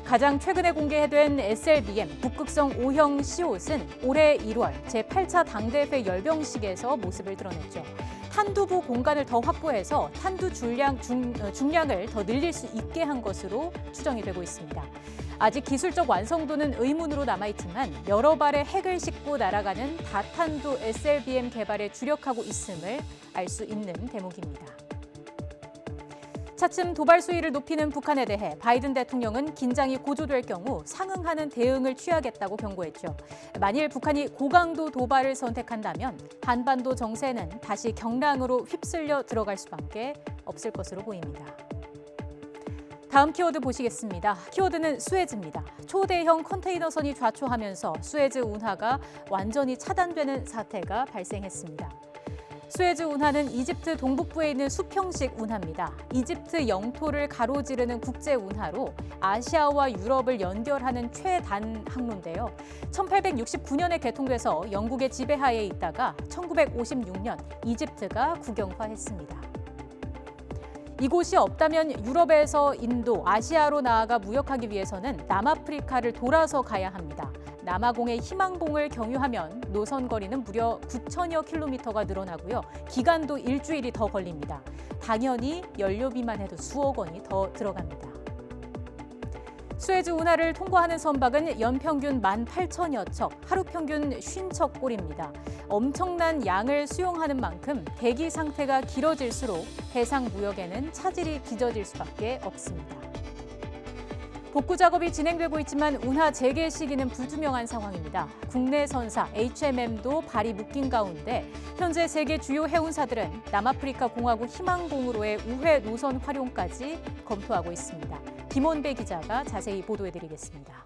가장 최근에 공개된 SLBM 북극성 5형 시옷은 올해 1월 제8차 당대회 열병식에서 모습을 드러냈죠. 탄두부 공간을 더 확보해서 탄두 중량을 더 늘릴 수 있게 한 것으로 추정이 되고 있습니다. 아직 기술적 완성도는 의문으로 남아있지만 여러 발의 핵을 싣고 날아가는 다탄두 SLBM 개발에 주력하고 있음을 알 수 있는 대목입니다. 차츰 도발 수위를 높이는 북한에 대해 바이든 대통령은 긴장이 고조될 경우 상응하는 대응을 취하겠다고 경고했죠. 만일 북한이 고강도 도발을 선택한다면 한반도 정세는 다시 경랑으로 휩쓸려 들어갈 수밖에 없을 것으로 보입니다. 다음 키워드 보시겠습니다. 키워드는 수에즈입니다. 초대형 컨테이너선이 좌초하면서 수에즈 운하가 완전히 차단되는 사태가 발생했습니다. 수에즈 운하는 이집트 동북부에 있는 수평식 운하입니다. 이집트 영토를 가로지르는 국제 운하로 아시아와 유럽을 연결하는 최단 항로인데요. 1869년에 개통돼서 영국의 지배하에 있다가 1956년 이집트가 국영화했습니다. 이곳이 없다면 유럽에서 인도, 아시아로 나아가 무역하기 위해서는 남아프리카를 돌아서 가야 합니다. 남아공의 희망봉을 경유하면 노선 거리는 무려 9천여 킬로미터가 늘어나고요. 기간도 일주일이 더 걸립니다. 당연히 연료비만 해도 수억 원이 더 들어갑니다. 수에즈 운하를 통과하는 선박은 연평균 18,000여 척, 하루 평균 50척꼴입니다. 엄청난 양을 수용하는 만큼 대기 상태가 길어질수록 해상 무역에는 차질이 빚어질 수밖에 없습니다. 복구 작업이 진행되고 있지만 운하 재개 시기는 불투명한 상황입니다. 국내 선사 HMM도 발이 묶인 가운데 현재 세계 주요 해운사들은 남아프리카 공화국 희망봉으로의 우회 노선 활용까지 검토하고 있습니다. 김원배 기자가 자세히 보도해드리겠습니다.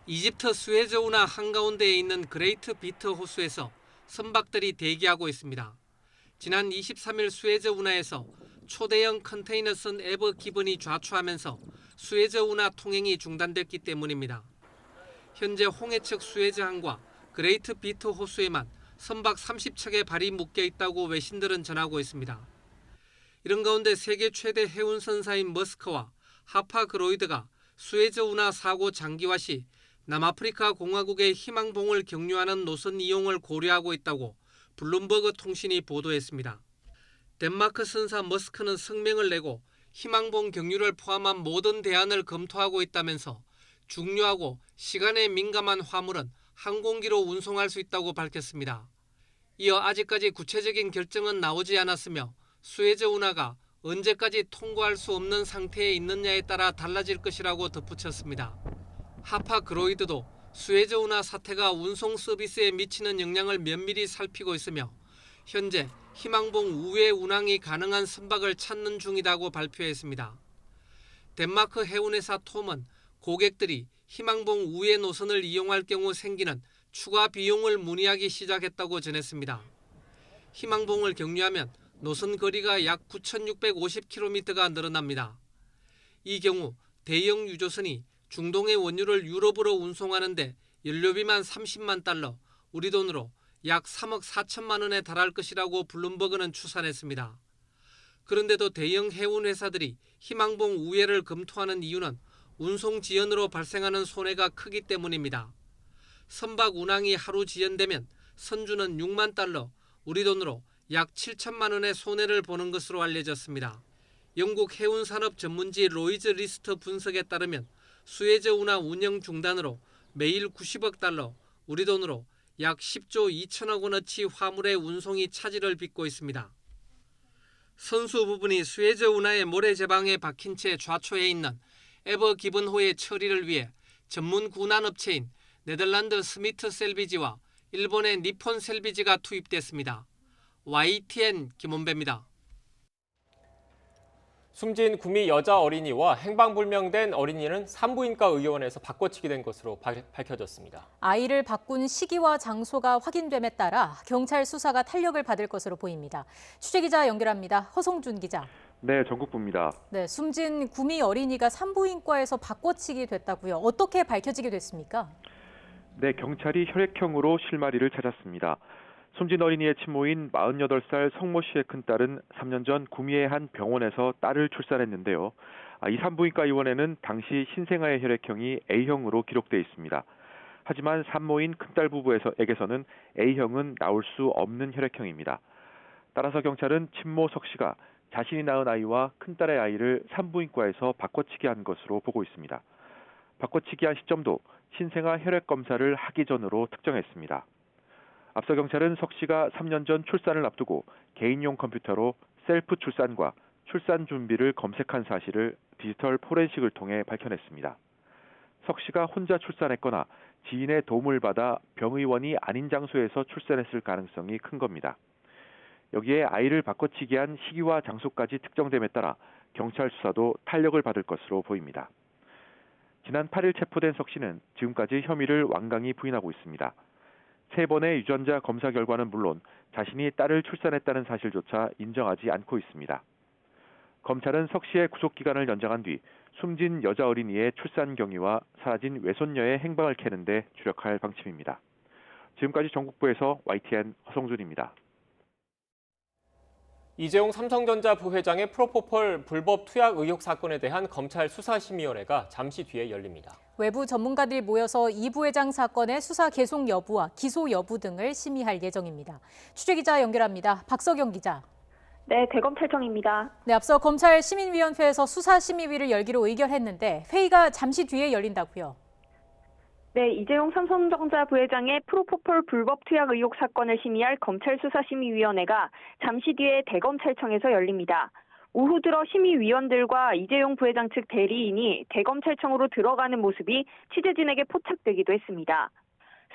이집트 수에즈 운하 한가운데에 있는 그레이트 비트 호수에서 선박들이 대기하고 있습니다. 지난 23일 수에즈 운하에서 초대형 컨테이너선 에버 기븐이 좌초하면서 수에즈 운하 통행이 중단됐기 때문입니다. 현재 홍해 측 수에즈항과 그레이트 비트 호수에만 선박 30척의 발이 묶여 있다고 외신들은 전하고 있습니다. 이런 가운데 세계 최대 해운선사인 머스크와 하파그로이드가 수에즈 운하 사고 장기화 시 남아프리카 공화국의 희망봉을 경유하는 노선 이용을 고려하고 있다고 블룸버그 통신이 보도했습니다. 덴마크 선사 머스크는 성명을 내고 희망봉 경유를 포함한 모든 대안을 검토하고 있다면서 중요하고 시간에 민감한 화물은 항공기로 운송할 수 있다고 밝혔습니다. 이어 아직까지 구체적인 결정은 나오지 않았으며 수에즈 운하가 언제까지 통과할 수 없는 상태에 있느냐에 따라 달라질 것이라고 덧붙였습니다. 하파그로이드도 수에즈 운하 사태가 운송 서비스에 미치는 영향을 면밀히 살피고 있으며 현재 희망봉 우회 운항이 가능한 선박을 찾는 중이라고 발표했습니다. 덴마크 해운회사 톰은 고객들이 희망봉 우회 노선을 이용할 경우 생기는 추가 비용을 문의하기 시작했다고 전했습니다. 희망봉을 경유하면 노선 거리가 약 9,650km가 늘어납니다. 이 경우 대형 유조선이 중동의 원유를 유럽으로 운송하는데 연료비만 30만 달러, 우리 돈으로 약 3억 4천만 원에 달할 것이라고 블룸버그는 추산했습니다. 그런데도 대형 해운 회사들이 희망봉 우회를 검토하는 이유는 운송 지연으로 발생하는 손해가 크기 때문입니다. 선박 운항이 하루 지연되면 선주는 6만 달러, 우리 돈으로 약 7천만 원의 손해를 보는 것으로 알려졌습니다. 영국 해운산업 전문지 로이즈 리스트 분석에 따르면 수에즈 운하 운영 중단으로 매일 90억 달러, 우리 돈으로 약 10조 2천억 원어치 화물의 운송이 차질을 빚고 있습니다. 선수 부분이 수에즈 운하의 모래제방에 박힌 채 좌초해 있는 에버 기븐호의 처리를 위해 전문 군안업체인 네덜란드 스미트 셀비지와 일본의 니폰 셀비지가 투입됐습니다. YTN 김원배입니다. 숨진 구미 여자 어린이와 행방불명된 어린이는 산부인과 의원에서 바꿔치기 된 것으로 밝혀졌습니다. 아이를 바꾼 시기와 장소가 확인됨에 따라 경찰 수사가 탄력을 받을 것으로 보입니다. 취재기자 연결합니다. 허송준 기자. 네, 전국부입니다. 네, 숨진 구미 어린이가 산부인과에서 바꿔치기 됐다고요. 어떻게 밝혀지게 됐습니까? 네, 경찰이 혈액형으로 실마리를 찾았습니다. 숨진 어린이의 친모인 48살 성모 씨의 큰딸은 3년 전 구미의 한 병원에서 딸을 출산했는데요. 이 산부인과 의원에는 당시 신생아의 혈액형이 A형으로 기록돼 있습니다. 하지만 산모인 큰딸 부부에게서는 A형은 나올 수 없는 혈액형입니다. 따라서 경찰은 친모 석 씨가 자신이 낳은 아이와 큰딸의 아이를 산부인과에서 바꿔치기 한 것으로 보고 있습니다. 바꿔치기 한 시점도 신생아 혈액 검사를 하기 전으로 특정했습니다. 앞서 경찰은 석 씨가 3년 전 출산을 앞두고 개인용 컴퓨터로 셀프 출산과 출산 준비를 검색한 사실을 디지털 포렌식을 통해 밝혀냈습니다. 석 씨가 혼자 출산했거나 지인의 도움을 받아 병의원이 아닌 장소에서 출산했을 가능성이 큰 겁니다. 여기에 아이를 바꿔치기 한 시기와 장소까지 특정됨에 따라 경찰 수사도 탄력을 받을 것으로 보입니다. 지난 8일 체포된 석 씨는 지금까지 혐의를 완강히 부인하고 있습니다. 3번의 유전자 검사 결과는 물론 자신이 딸을 출산했다는 사실조차 인정하지 않고 있습니다. 검찰은 석 씨의 구속기간을 연장한 뒤 숨진 여자 어린이의 출산 경위와 사라진 외손녀의 행방을 캐는 데 주력할 방침입니다. 지금까지 전국부에서 YTN 허성준입니다. 이재용 삼성전자 부회장의 프로포폴 불법 투약 의혹 사건에 대한 검찰 수사심의위원회가 잠시 뒤에 열립니다. 외부 전문가들이 모여서 이 부회장 사건의 수사 계속 여부와 기소 여부 등을 심의할 예정입니다. 취재기자 연결합니다. 박석영 기자. 네, 대검찰청입니다. 네, 앞서 검찰 시민위원회에서 수사심의위를 열기로 의결했는데 회의가 잠시 뒤에 열린다고요. 네, 이재용 삼성전자 부회장의 프로포폴 불법 투약 의혹 사건을 심의할 검찰수사심의위원회가 잠시 뒤에 대검찰청에서 열립니다. 오후 들어 심의위원들과 이재용 부회장 측 대리인이 대검찰청으로 들어가는 모습이 취재진에게 포착되기도 했습니다.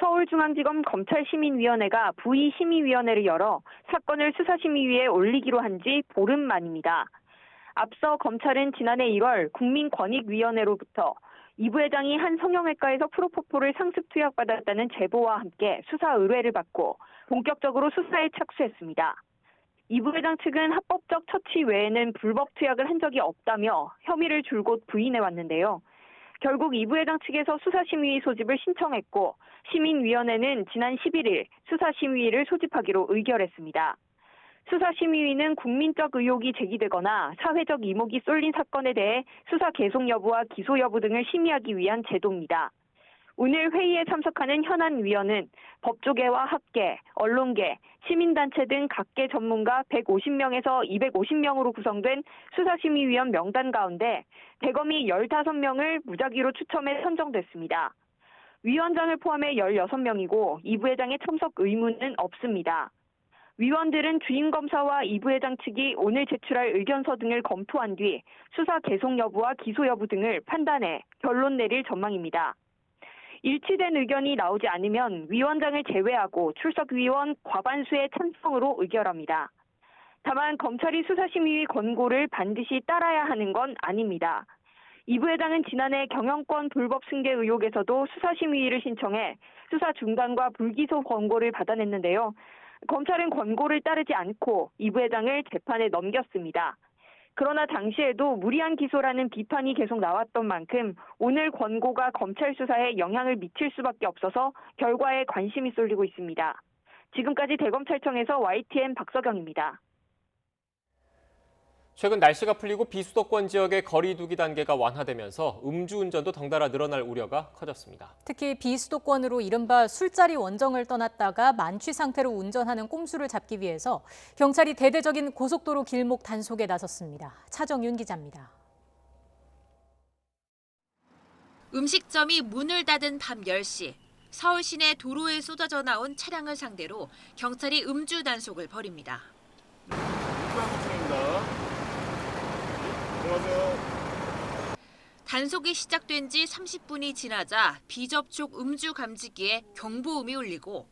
서울중앙지검 검찰시민위원회가 부의심의위원회를 열어 사건을 수사심의위에 올리기로 한 지 보름 만입니다. 앞서 검찰은 지난해 1월 국민권익위원회로부터 이 부회장이 한 성형외과에서 프로포폴을 상습 투약받았다는 제보와 함께 수사 의뢰를 받고 본격적으로 수사에 착수했습니다. 이 부회장 측은 합법적 처치 외에는 불법 투약을 한 적이 없다며 혐의를 줄곧 부인해왔는데요. 결국 이 부회장 측에서 수사심의위 소집을 신청했고 시민위원회는 지난 11일 수사심의위를 소집하기로 의결했습니다. 수사심의위는 국민적 의혹이 제기되거나 사회적 이목이 쏠린 사건에 대해 수사 계속 여부와 기소 여부 등을 심의하기 위한 제도입니다. 오늘 회의에 참석하는 현안 위원은 법조계와 학계, 언론계, 시민단체 등 각계 전문가 150명에서 250명으로 구성된 수사심의위원 명단 가운데 대검이 15명을 무작위로 추첨해 선정됐습니다. 위원장을 포함해 16명이고 이 부회장의 참석 의무는 없습니다. 위원들은 주임검사와 이 부회장 측이 오늘 제출할 의견서 등을 검토한 뒤 수사 계속 여부와 기소 여부 등을 판단해 결론 내릴 전망입니다. 일치된 의견이 나오지 않으면 위원장을 제외하고 출석위원 과반수의 찬성으로 의결합니다. 다만 검찰이 수사심의위 권고를 반드시 따라야 하는 건 아닙니다. 이 부회장은 지난해 경영권 불법 승계 의혹에서도 수사심의위를 신청해 수사 중단과 불기소 권고를 받아냈는데요. 검찰은 권고를 따르지 않고 이 부회장을 재판에 넘겼습니다. 그러나 당시에도 무리한 기소라는 비판이 계속 나왔던 만큼 오늘 권고가 검찰 수사에 영향을 미칠 수밖에 없어서 결과에 관심이 쏠리고 있습니다. 지금까지 대검찰청에서 YTN 박석영입니다. 최근 날씨가 풀리고 비수도권 지역의 거리 두기 단계가 완화되면서 음주운전도 덩달아 늘어날 우려가 커졌습니다. 특히 비수도권으로 이른바 술자리 원정을 떠났다가 만취 상태로 운전하는 꼼수를 잡기 위해서 경찰이 대대적인 고속도로 길목 단속에 나섰습니다. 차정윤 기자입니다. 음식점이 문을 닫은 밤 10시, 서울 시내 도로에 쏟아져 나온 차량을 상대로 경찰이 음주 단속을 벌입니다. 단속이 시작된 지 30분이 지나자 비접촉 음주 감지기에 경보음이 울리고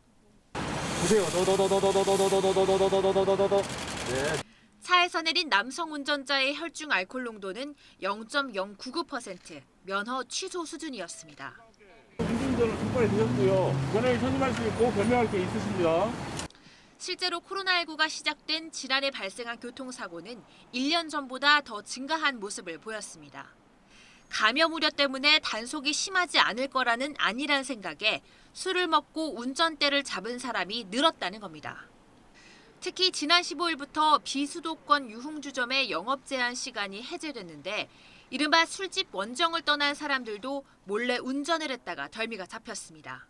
차에서 내린 남성 운전자의 혈중 알코올 농도는 0.099%, 면허 취소 수준이었습니다. 음주운전을 뒷번에 드셨고요. 면허를 선임할 수 있고 변명할 게 있으십니다. 실제로 코로나19가 시작된 지난해 발생한 교통사고는 1년 전보다 더 증가한 모습을 보였습니다. 감염 우려 때문에 단속이 심하지 않을 거라는 안일한 생각에 술을 먹고 운전대를 잡은 사람이 늘었다는 겁니다. 특히 지난 15일부터 비수도권 유흥주점의 영업 제한 시간이 해제됐는데 이른바 술집 원정을 떠난 사람들도 몰래 운전을 했다가 덜미가 잡혔습니다.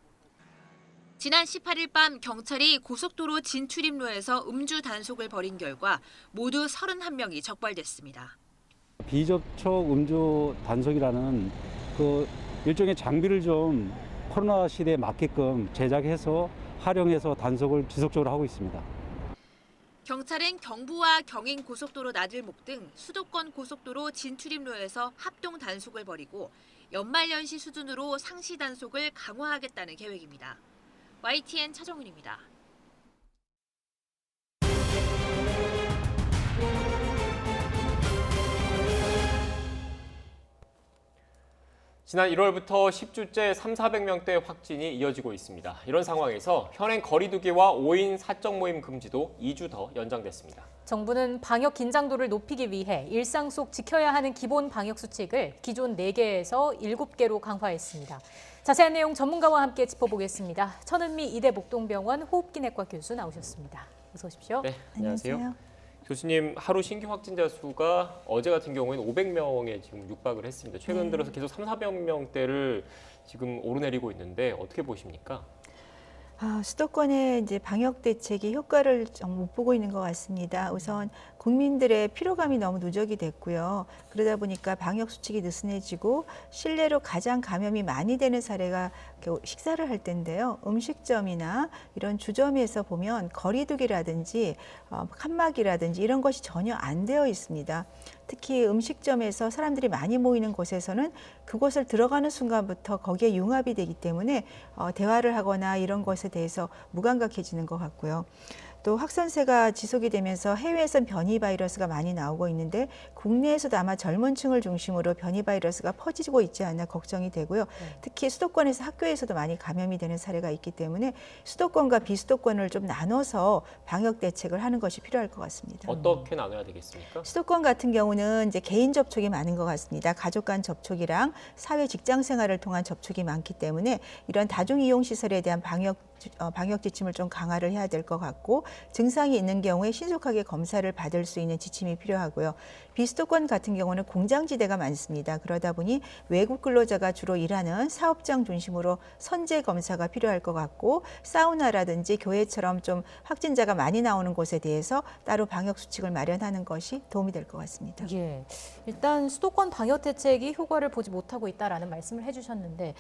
지난 18일 밤 경찰이 고속도로 진출입로에서 음주 단속을 벌인 결과 모두 31명이 적발됐습니다. 비접촉 음주 단속이라는 그 일종의 장비를 좀 코로나 시대에 맞게끔 제작해서 활용해서 단속을 지속적으로 하고 있습니다. 경찰은 경부와 경인 고속도로 나들목 등 수도권 고속도로 진출입로에서 합동 단속을 벌이고 연말연시 수준으로 상시 단속을 강화하겠다는 계획입니다. YTN 차정은입니다. 지난 1월부터 10주째 3,400명대 확진이 이어지고 있습니다. 이런 상황에서 현행 거리두기와 5인 사적 모임 금지도 2주 더 연장됐습니다. 정부는 방역 긴장도를 높이기 위해 일상 속 지켜야 하는 기본 방역 수칙을 기존 4개에서 7개로 강화했습니다. 자세한 내용 전문가와 함께 짚어보겠습니다. 천은미 이대 목동병원 호흡기내과 교수 나오셨습니다. 어서 오십시오. 네, 안녕하세요. 교수님, 하루 신규 확진자 수가 어제 같은 경우에는 500명에 지금 육박을 했습니다. 최근 들어서 계속 3,400명대를 지금 오르내리고 있는데 어떻게 보십니까? 수도권의 이제 방역 대책이 효과를 좀 못 보고 있는 것 같습니다. 우선 국민들의 피로감이 너무 누적이 됐고요. 그러다 보니까 방역 수칙이 느슨해지고 실내로 가장 감염이 많이 되는 사례가 식사를 할 때인데요. 음식점이나 이런 주점에서 보면 거리두기라든지 칸막이라든지 이런 것이 전혀 안 되어 있습니다. 특히 음식점에서 사람들이 많이 모이는 곳에서는 그곳을 들어가는 순간부터 거기에 융합이 되기 때문에 대화를 하거나 이런 것에 대해서 무감각해지는 것 같고요. 또 확산세가 지속이 되면서 해외에선 변이 바이러스가 많이 나오고 있는데 국내에서도 아마 젊은 층을 중심으로 변이 바이러스가 퍼지고 있지 않나 걱정이 되고요. 특히 수도권에서 학교에서도 많이 감염이 되는 사례가 있기 때문에 수도권과 비수도권을 좀 나눠서 방역 대책을 하는 것이 필요할 것 같습니다. 어떻게 나눠야 되겠습니까? 수도권 같은 경우는 이제 개인 접촉이 많은 것 같습니다. 가족 간 접촉이랑 사회 직장 생활을 통한 접촉이 많기 때문에 이런 다중 이용 시설에 대한 방역 지침을 좀 강화를 해야 될 것 같고 증상이 있는 경우에 신속하게 검사를 받을 수 있는 지침이 필요하고요. 비수도권 같은 경우는 공장지대가 많습니다. 그러다 보니 외국 근로자가 주로 일하는 사업장 중심으로 선제 검사가 필요할 것 같고 사우나라든지 교회처럼 좀 확진자가 많이 나오는 곳에 대해서 따로 방역 수칙을 마련하는 것이 도움이 될 것 같습니다. 예, 일단 수도권 방역 대책이 효과를 보지 못하고 있다라는 말씀을 해주셨는데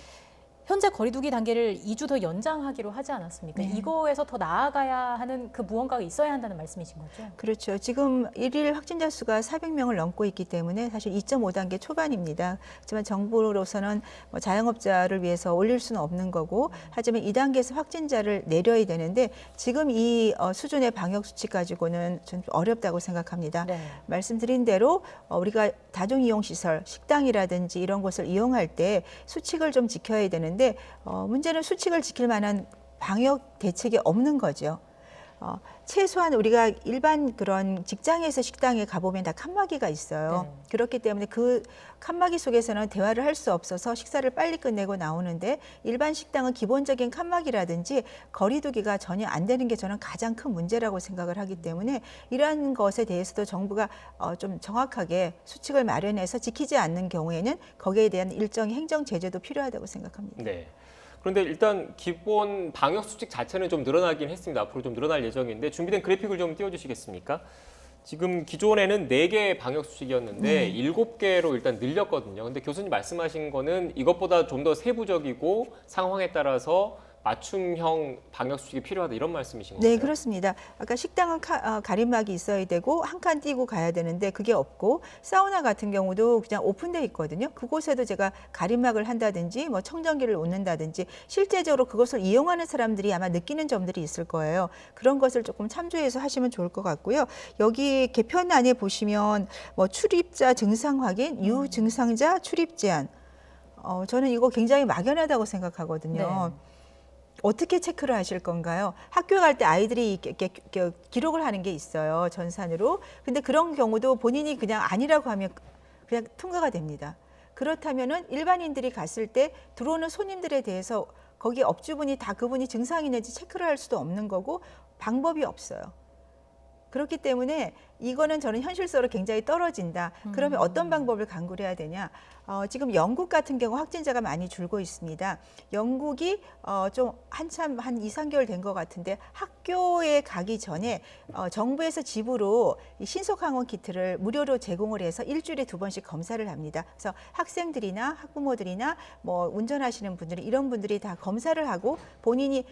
현재 거리두기 단계를 2주 더 연장하기로 하지 않았습니까? 네. 이거에서 더 나아가야 하는 그 무언가가 있어야 한다는 말씀이신 거죠? 그렇죠. 지금 일일 확진자 수가 400명을 넘고 있기 때문에 사실 2.5단계 초반입니다. 하지만 정부로서는 자영업자를 위해서 올릴 수는 없는 거고 하지만 2단계에서 확진자를 내려야 되는데 지금 이 수준의 방역 수칙 가지고는 좀 어렵다고 생각합니다. 네. 말씀드린 대로 우리가 다중이용시설, 식당이라든지 이런 곳을 이용할 때 수칙을 좀 지켜야 되는데 문제는 수칙을 지킬 만한 방역 대책이 없는 거죠. 최소한 우리가 일반 그런 직장에서 식당에 가보면 다 칸막이가 있어요. 네. 그렇기 때문에 그 칸막이 속에서는 대화를 할 수 없어서 식사를 빨리 끝내고 나오는데 일반 식당은 기본적인 칸막이라든지 거리두기가 전혀 안 되는 게 저는 가장 큰 문제라고 생각을 하기 때문에 이러한 것에 대해서도 정부가 좀 정확하게 수칙을 마련해서 지키지 않는 경우에는 거기에 대한 일정의 행정 제재도 필요하다고 생각합니다. 네. 그런데 일단 기본 방역 수칙 자체는 좀 늘어나긴 했습니다. 앞으로 좀 늘어날 예정인데 준비된 그래픽을 좀 띄워주시겠습니까? 지금 기존에는 4개 방역 수칙이었는데 7개로 일단 늘렸거든요. 근데 교수님 말씀하신 거는 이것보다 좀 더 세부적이고 상황에 따라서 맞춤형 방역 수칙이 필요하다 이런 말씀이신 건가요? 네, 그렇습니다. 아까 식당은 가림막이 있어야 되고 한 칸 띄고 가야 되는데 그게 없고 사우나 같은 경우도 그냥 오픈돼 있거든요. 그곳에도 제가 가림막을 한다든지 뭐 청정기를 놓는다든지 실제적으로 그것을 이용하는 사람들이 아마 느끼는 점들이 있을 거예요. 그런 것을 조금 참조해서 하시면 좋을 것 같고요. 여기 개편안에 보시면 뭐 출입자 증상 확인, 유증상자 출입 제한. 저는 이거 굉장히 막연하다고 생각하거든요. 네. 어떻게 체크를 하실 건가요? 학교 갈 때 아이들이 이렇게 기록을 하는 게 있어요. 전산으로. 근데 그런 경우도 본인이 그냥 아니라고 하면 그냥 통과가 됩니다. 그렇다면은 일반인들이 갔을 때 들어오는 손님들에 대해서 거기 업주분이 다 그분이 증상이 있는지 체크를 할 수도 없는 거고 방법이 없어요. 그렇기 때문에 이거는 저는 현실적으로 굉장히 떨어진다. 그러면 어떤 방법을 강구를 해야 되냐? 지금 영국 같은 경우 확진자가 많이 줄고 있습니다. 영국이 좀 한참 한 2, 3개월 된 것 같은데 학교에 가기 전에 정부에서 집으로 이 신속항원 키트를 무료로 제공을 해서 일주일에 2번씩 검사를 합니다. 그래서 학생들이나 학부모들이나 뭐 운전하시는 분들이 이런 분들이 다 검사를 하고 본인이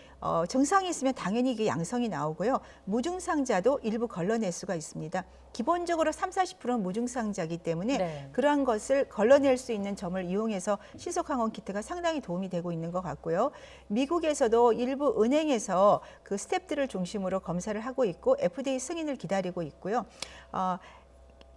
증상이 있으면 당연히 이게 양성이 나오고요. 무증상자도 일부 걸러낼 수가 있습니다. 기본적으로 30-40%는 무증상자이기 때문에 네. 그러한 것을 걸러낼 수 있는 점을 이용해서 신속항원 키트가 상당히 도움이 되고 있는 것 같고요. 미국에서도 일부 은행에서 그 스태프들을 중심으로 검사를 하고 있고 FDA 승인을 기다리고 있고요.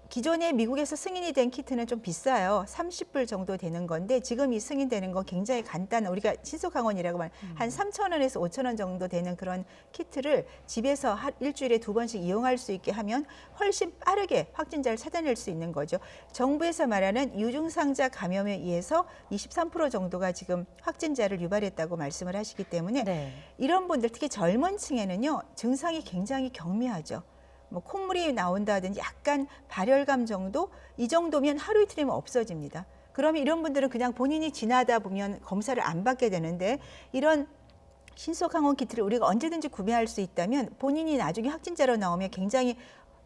기존에 미국에서 승인이 된 키트는 좀 비싸요. 30불 정도 되는 건데 지금 이 승인되는 건 굉장히 간단한 우리가 신속항원이라고 말하는 한 3,000원에서 5,000원 정도 되는 그런 키트를 집에서 일주일에 2번씩 이용할 수 있게 하면 훨씬 빠르게 확진자를 찾아낼 수 있는 거죠. 정부에서 말하는 유증상자 감염에 의해서 23% 정도가 지금 확진자를 유발했다고 말씀을 하시기 때문에 이런 분들 특히 젊은 층에는요. 증상이 굉장히 경미하죠. 뭐 콧물이 나온다든지 약간 발열감 정도 이 정도면 하루 이틀이면 없어집니다. 그러면 이런 분들은 그냥 본인이 지나다 보면 검사를 안 받게 되는데 이런 신속항원 키트를 우리가 언제든지 구매할 수 있다면 본인이 나중에 확진자로 나오면 굉장히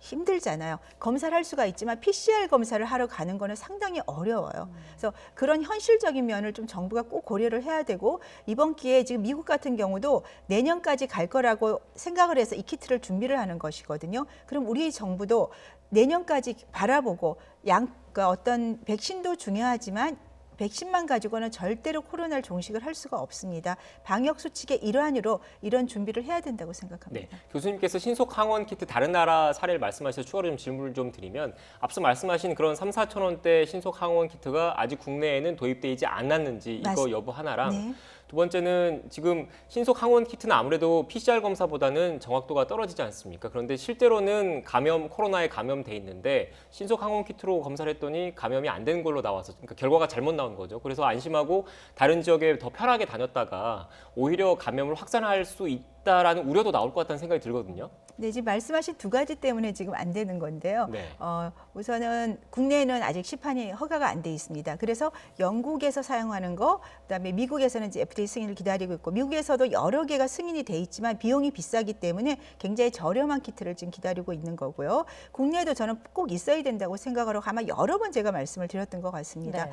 힘들잖아요. 검사를 할 수가 있지만 PCR 검사를 하러 가는 거는 상당히 어려워요. 그래서 그런 현실적인 면을 좀 정부가 꼭 고려를 해야 되고 이번 기회에 지금 미국 같은 경우도 내년까지 갈 거라고 생각을 해서 이 키트를 준비를 하는 것이거든요. 그럼 우리 정부도 내년까지 바라보고 그러니까 어떤 백신도 중요하지만 백신만 가지고는 절대로 코로나를 종식을 할 수가 없습니다. 방역 수칙의 일환으로 이런 준비를 해야 된다고 생각합니다. 네, 교수님께서 신속 항원 키트 다른 나라 사례를 말씀하셔서 추가로 좀 질문을 좀 드리면 앞서 말씀하신 그런 3,4천 원대 신속 항원 키트가 아직 국내에는 도입되지 않았는지 이거 여부 하나랑 네. 두 번째는 지금 신속 항원 키트는 아무래도 PCR 검사보다는 정확도가 떨어지지 않습니까? 그런데 실제로는 코로나에 감염돼 있는데 신속 항원 키트로 검사를 했더니 감염이 안 되는 걸로 나와서 그러니까 결과가 잘못 나온 거죠. 그래서 안심하고 다른 지역에 더 편하게 다녔다가 오히려 감염을 확산할 수 있다라는 우려도 나올 것 같다는 생각이 들거든요. 네, 지금 말씀하신 두 가지 때문에 지금 안 되는 건데요. 네. 우선은 국내에는 아직 시판이 허가가 안 돼 있습니다. 그래서 영국에서 사용하는 거, 그다음에 미국에서는 이제 FDA 승인을 기다리고 있고, 미국에서도 여러 개가 승인이 돼 있지만 비용이 비싸기 때문에 굉장히 저렴한 키트를 지금 기다리고 있는 거고요. 국내에도 저는 꼭 있어야 된다고 생각을 하고 아마 여러 번 제가 말씀을 드렸던 것 같습니다. 네.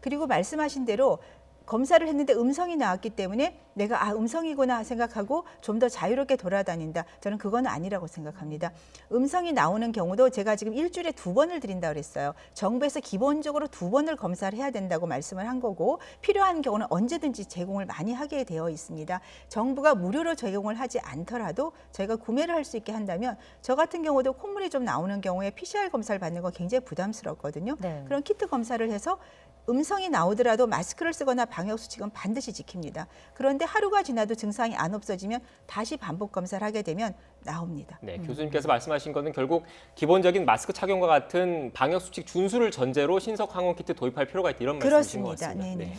그리고 말씀하신 대로 검사를 했는데 음성이 나왔기 때문에 내가 음성이구나 생각하고 좀 더 자유롭게 돌아다닌다. 저는 그건 아니라고 생각합니다. 음성이 나오는 경우도 제가 지금 일주일에 2번을 드린다고 그랬어요. 정부에서 기본적으로 2번을 검사를 해야 된다고 말씀을 한 거고 필요한 경우는 언제든지 제공을 많이 하게 되어 있습니다. 정부가 무료로 제공을 하지 않더라도 저희가 구매를 할 수 있게 한다면 저 같은 경우도 콧물이 좀 나오는 경우에 PCR 검사를 받는 거 굉장히 부담스럽거든요. 네. 그런 키트 검사를 해서 음성이 나오더라도 마스크를 쓰거나 방역 수칙은 반드시 지킵니다. 그런데 하루가 지나도 증상이 안 없어지면 다시 반복 검사를 하게 되면 나옵니다. 네, 교수님께서 말씀하신 거는 결국 기본적인 마스크 착용과 같은 방역 수칙 준수를 전제로 신속 항원 키트 도입할 필요가 있다 이런 말씀이신 것 같습니다. 네네. 네.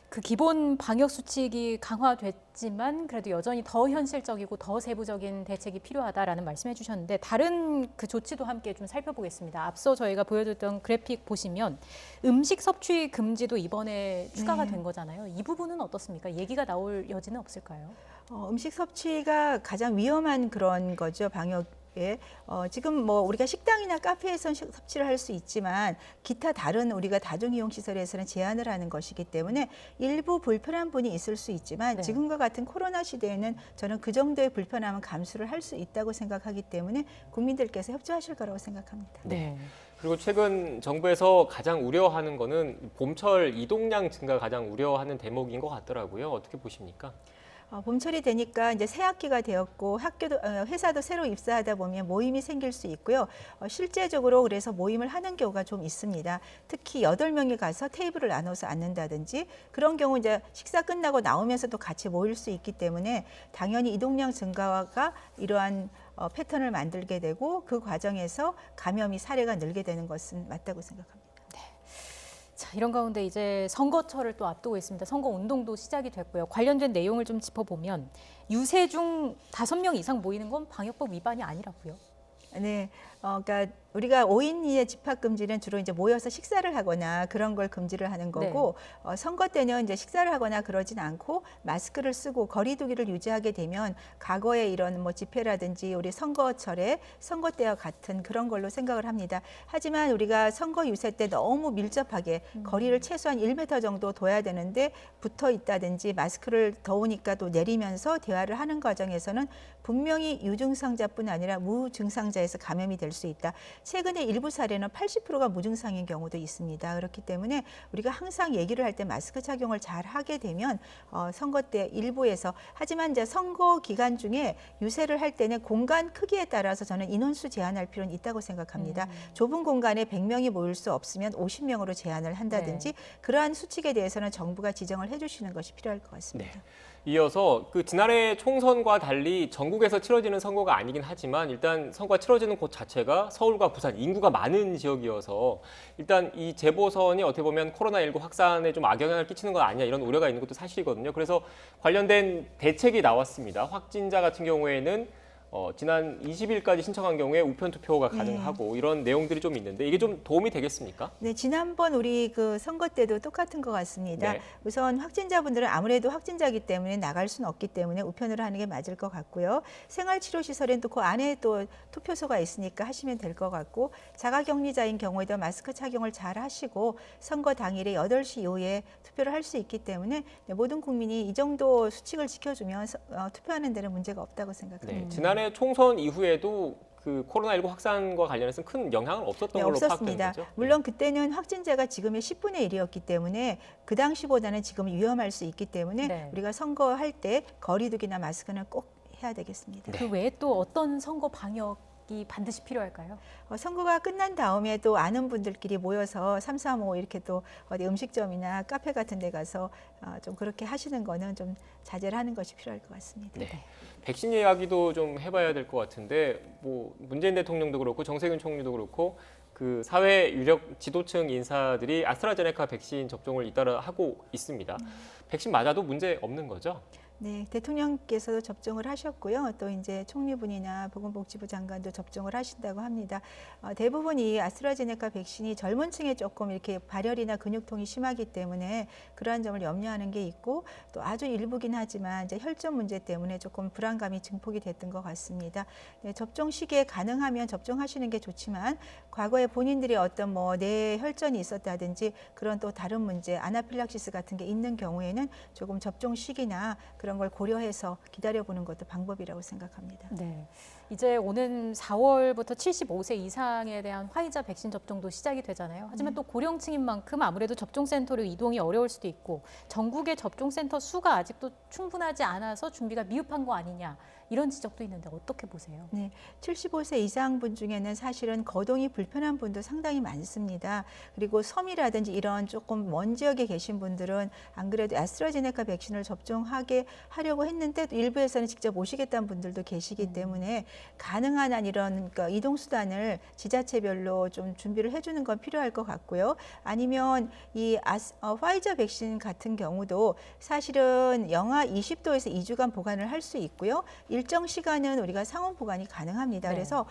그 기본 방역 수칙이 강화됐지만 그래도 여전히 더 현실적이고 더 세부적인 대책이 필요하다라는 말씀해 주셨는데 다른 그 조치도 함께 좀 살펴보겠습니다. 앞서 저희가 보여드렸던 그래픽 보시면 음식 섭취 금지도 이번에 추가가 된 거잖아요. 이 부분은 어떻습니까? 얘기가 나올 여지는 없을까요? 음식 섭취가 가장 위험한 그런 거죠, 방역. 지금 뭐 우리가 식당이나 카페에서 섭취를 할 수 있지만 기타 다른 우리가 다중이용시설에서는 제한을 하는 것이기 때문에 일부 불편한 분이 있을 수 있지만 지금과 같은 코로나 시대에는 저는 그 정도의 불편함은 감수를 할 수 있다고 생각하기 때문에 국민들께서 협조하실 거라고 생각합니다. 네. 그리고 최근 정부에서 가장 우려하는 거는 봄철 이동량 증가 가장 우려하는 대목인 것 같더라고요. 어떻게 보십니까? 봄철이 되니까 이제 새 학기가 되었고 학교도 회사도 새로 입사하다 보면 모임이 생길 수 있고요. 실제적으로 그래서 모임을 하는 경우가 좀 있습니다. 특히 8명이 가서 테이블을 나눠서 앉는다든지 그런 경우 이제 식사 끝나고 나오면서도 같이 모일 수 있기 때문에 당연히 이동량 증가가 이러한 패턴을 만들게 되고 그 과정에서 감염이 사례가 늘게 되는 것은 맞다고 생각합니다. 자, 이런 가운데 이제 선거철을 또 앞두고 있습니다. 선거 운동도 시작이 됐고요. 관련된 내용을 좀 짚어보면 유세 중 5명 이상 모이는 건 방역법 위반이 아니라고요. 네, 그러니까 우리가 5인 이내 집합 금지는 주로 이제 모여서 식사를 하거나 그런 걸 금지를 하는 거고 선거 때는 이제 식사를 하거나 그러진 않고 마스크를 쓰고 거리두기를 유지하게 되면 과거에 이런 뭐 집회라든지 우리 선거철에 선거 때와 같은 그런 걸로 생각을 합니다. 하지만 우리가 선거 유세 때 너무 밀접하게 거리를 최소한 1m 정도 둬야 되는데 붙어 있다든지 마스크를 더우니까 또 내리면서 대화를 하는 과정에서는 분명히 유증상자뿐 아니라 무증상자에서 감염이 될 될 수 있다. 최근에 일부 사례는 80%가 무증상인 경우도 있습니다. 그렇기 때문에 우리가 항상 얘기를 할 때 마스크 착용을 잘 하게 되면 선거 때 일부에서 하지만 이제 선거 기간 중에 유세를 할 때는 공간 크기에 따라서 저는 인원수 제한할 필요는 있다고 생각합니다. 좁은 공간에 100명이 모일 수 없으면 50명으로 제한을 한다든지 그러한 수칙에 대해서는 정부가 지정을 해주시는 것이 필요할 것 같습니다. 네. 이어서 그 지난해 총선과 달리 전국에서 치러지는 선거가 아니긴 하지만 일단 선거가 치러지는 곳 자체가 서울과 부산 인구가 많은 지역이어서 일단 이 재보선이 어떻게 보면 코로나19 확산에 좀 악영향을 끼치는 건 아니냐 이런 우려가 있는 것도 사실이거든요. 그래서 관련된 대책이 나왔습니다. 확진자 같은 경우에는 지난 20일까지 신청한 경우에 우편 투표가 가능하고 이런 내용들이 좀 있는데 이게 좀 도움이 되겠습니까? 네, 지난번 우리 그 선거 때도 똑같은 것 같습니다. 네. 우선 확진자분들은 아무래도 확진자이기 때문에 나갈 수는 없기 때문에 우편으로 하는 게 맞을 것 같고요. 생활치료시설엔 또 그 안에 또 투표소가 있으니까 하시면 될 것 같고 자가격리자인 경우에도 마스크 착용을 잘 하시고 선거 당일에 8시 이후에 투표를 할 수 있기 때문에 모든 국민이 이 정도 수칙을 지켜주면 투표하는 데는 문제가 없다고 생각합니다. 네, 지난해 총선 이후에도 그 코로나19 확산과 관련해서 큰 영향은 없었던 걸로 없었습니다. 파악되는 거죠? 물론 그때는 확진자가 지금의 10분의 1이었기 때문에 그 당시보다는 지금 위험할 수 있기 때문에 우리가 선거할 때 거리두기나 마스크는 꼭 해야 되겠습니다. 그 외에 또 어떤 선거 방역이 반드시 필요할까요? 선거가 끝난 다음에 또 아는 분들끼리 모여서 335 이렇게 또 어디 음식점이나 카페 같은 데 가서 좀 그렇게 하시는 거는 좀 자제를 하는 것이 필요할 것 같습니다. 네. 백신 이야기도 좀 해봐야 될 것 같은데 뭐 문재인 대통령도 그렇고 정세균 총리도 그렇고 그 사회 유력 지도층 인사들이 아스트라제네카 백신 접종을 잇따라 하고 있습니다. 백신 맞아도 문제 없는 거죠? 네, 대통령께서도 접종을 하셨고요. 또 이제 총리분이나 보건복지부 장관도 접종을 하신다고 합니다. 대부분 이 아스트라제네카 백신이 젊은 층에 조금 이렇게 발열이나 근육통이 심하기 때문에 그러한 점을 염려하는 게 있고 또 아주 일부긴 하지만 이제 혈전 문제 때문에 조금 불안감이 증폭이 됐던 것 같습니다. 네, 접종 시기에 가능하면 접종하시는 게 좋지만 과거에 본인들이 어떤 뭐 뇌 혈전이 있었다든지 그런 또 다른 문제, 아나필락시스 같은 게 있는 경우에는 조금 접종 시기나 그런 걸 고려해서 기다려보는 것도 방법이라고 생각합니다. 네, 이제 오는 4월부터 75세 이상에 대한 화이자 백신 접종도 시작이 되잖아요. 하지만 또 고령층인 만큼 아무래도 접종센터로 이동이 어려울 수도 있고 전국의 접종센터 수가 아직도 충분하지 않아서 준비가 미흡한 거 아니냐 이런 지적도 있는데 어떻게 보세요? 네, 75세 이상 분 중에는 사실은 거동이 불편한 분도 상당히 많습니다. 그리고 섬이라든지 이런 조금 먼 지역에 계신 분들은 안 그래도 아스트라제네카 백신을 접종하게 하려고 했는데 또 일부에서는 직접 오시겠다는 분들도 계시기 때문에 가능한 한 이런 그러니까 이동 수단을 지자체별로 좀 준비를 해주는 건 필요할 것 같고요. 아니면 이 화이자 백신 같은 경우도 사실은 영하 20도에서 2주간 보관을 할 수 있고요. 일정 시간은 우리가 상온 보관이 가능합니다. 그래서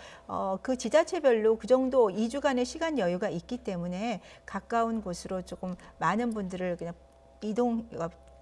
그 지자체별로 그 정도 2주간의 시간 여유가 있기 때문에 가까운 곳으로 조금 많은 분들을 그냥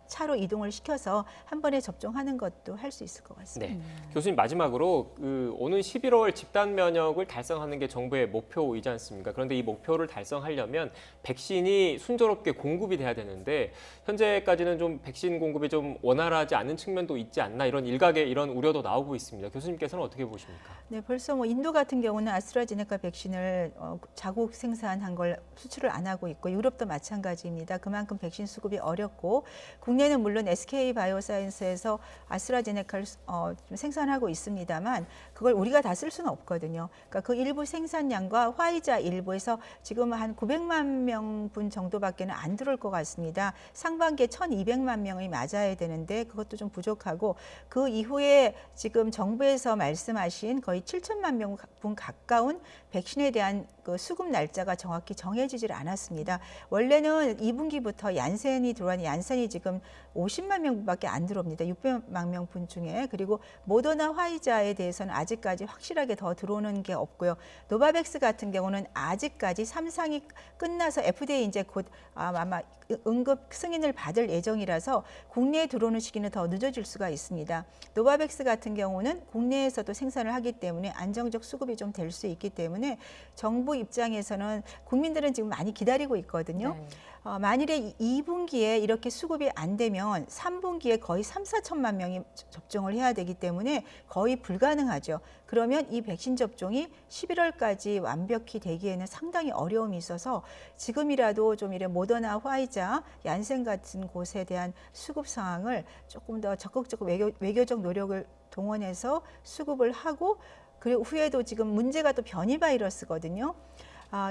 차로 이동을 시켜서 한 번에 접종하는 것도 할 수 있을 것 같습니다. 네. 교수님 마지막으로 오는 11월 집단 면역을 달성하는 게 정부의 목표이지 않습니까? 그런데 이 목표를 달성하려면 백신이 순조롭게 공급이 돼야 되는데 현재까지는 좀 백신 공급이 좀 원활하지 않은 측면도 있지 않나 이런 일각의 이런 우려도 나오고 있습니다. 교수님께서는 어떻게 보십니까? 네, 벌써 뭐 인도 같은 경우는 아스트라제네카 백신을 자국 생산한 걸 수출을 안 하고 있고 유럽도 마찬가지입니다. 그만큼 백신 수급이 어렵고 국내는 물론 SK바이오사이언스에서 아스트라제네카를 좀 생산하고 있습니다만 그걸 우리가 다 쓸 수는 없거든요. 그러니까 그 일부 생산량과 화이자 일부에서 지금 한 900만 명분 정도밖에는 안 들어올 것 같습니다. 상반기에 1,200만 명이 맞아야 되는데 그것도 좀 부족하고 그 이후에 지금 정부에서 말씀하신 거의 7천만 명분 가까운 백신에 대한 그 수급 날짜가 정확히 정해지질 않았습니다. 원래는 2분기부터 얀센이 들어왔는데 얀센이 지금 50만 명분밖에 안 들어옵니다. 600만 명분 중에. 그리고 모더나 화이자에 대해서는 아직까지 확실하게 더 들어오는 게 없고요. 노바백스 같은 경우는 아직까지 3상이 끝나서 FDA 이제 곧 아마 응급 승인을 받을 예정이라서 국내에 들어오는 시기는 더 늦어질 수가 있습니다. 노바백스 같은 경우는 국내에서도 생산을 하기 때문에 안정적 수급이 좀 될 수 있기 때문에 정부 입장에서는 국민들은 지금 많이 기다리고 있거든요. 만일에 2분기에 이렇게 수급이 안 되면 3분기에 거의 3, 4천만 명이 접종을 해야 되기 때문에 거의 불가능하죠. 그러면 이 백신 접종이 11월까지 완벽히 되기에는 상당히 어려움이 있어서 지금이라도 좀 이래 모더나, 화이자, 얀센 같은 곳에 대한 수급 상황을 조금 더 적극적 외교적 노력을 동원해서 수급을 하고, 그리고 후에도 지금 문제가 또 변이 바이러스거든요.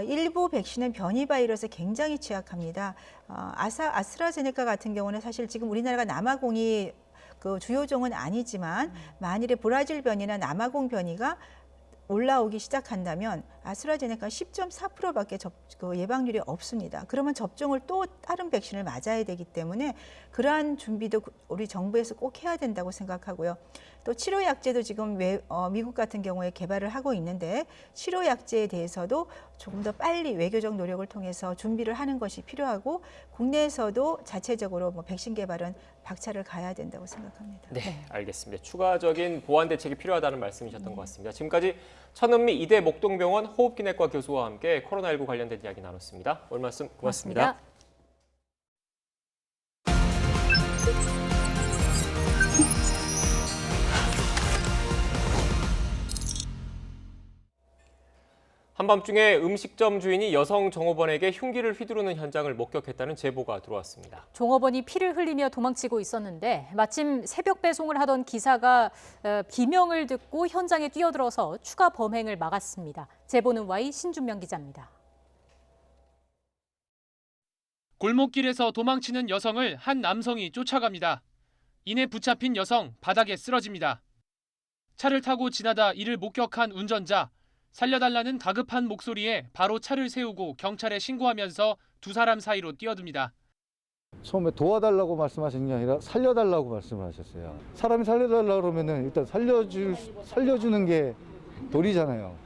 일부 백신은 변이 바이러스에 굉장히 취약합니다. 아스트라제네카 같은 경우는 사실 지금 우리나라가 남아공이 그 주요 종은 아니지만 만일에 브라질 변이나 남아공 변이가 올라오기 시작한다면 아스트라제네카 10.4%밖에 예방률이 없습니다. 그러면 접종을 또 다른 백신을 맞아야 되기 때문에 그러한 준비도 우리 정부에서 꼭 해야 된다고 생각하고요. 또 치료약제도 지금 미국 같은 경우에 개발을 하고 있는데 치료약제에 대해서도 조금 더 빨리 외교적 노력을 통해서 준비를 하는 것이 필요하고 국내에서도 자체적으로 백신 개발은 박차를 가야 된다고 생각합니다. 네, 알겠습니다. 추가적인 보완 대책이 필요하다는 말씀이셨던 것 같습니다. 지금까지 천은미 이대 목동병원 호흡기내과 교수와 함께 코로나19 관련된 이야기 나눴습니다. 오늘 말씀 고맙습니다. 한밤중에 음식점 주인이 여성 종업원에게 흉기를 휘두르는 현장을 목격했다는 제보가 들어왔습니다. 종업원이 피를 흘리며 도망치고 있었는데 마침 새벽 배송을 하던 기사가 비명을 듣고 현장에 뛰어들어서 추가 범행을 막았습니다. 제보는 Y 신준명 기자입니다. 골목길에서 도망치는 여성을 한 남성이 쫓아갑니다. 이내 붙잡힌 여성 바닥에 쓰러집니다. 차를 타고 지나다 이를 목격한 운전자, 살려달라는 다급한 목소리에 바로 차를 세우고 경찰에 신고하면서 두 사람 사이로 뛰어듭니다. 처음에 도와달라고 말씀하시는 게 아니라 살려달라고 말씀을 하셨어요. 사람이 살려달라고 그러면은 일단 살려주는 게 도리잖아요.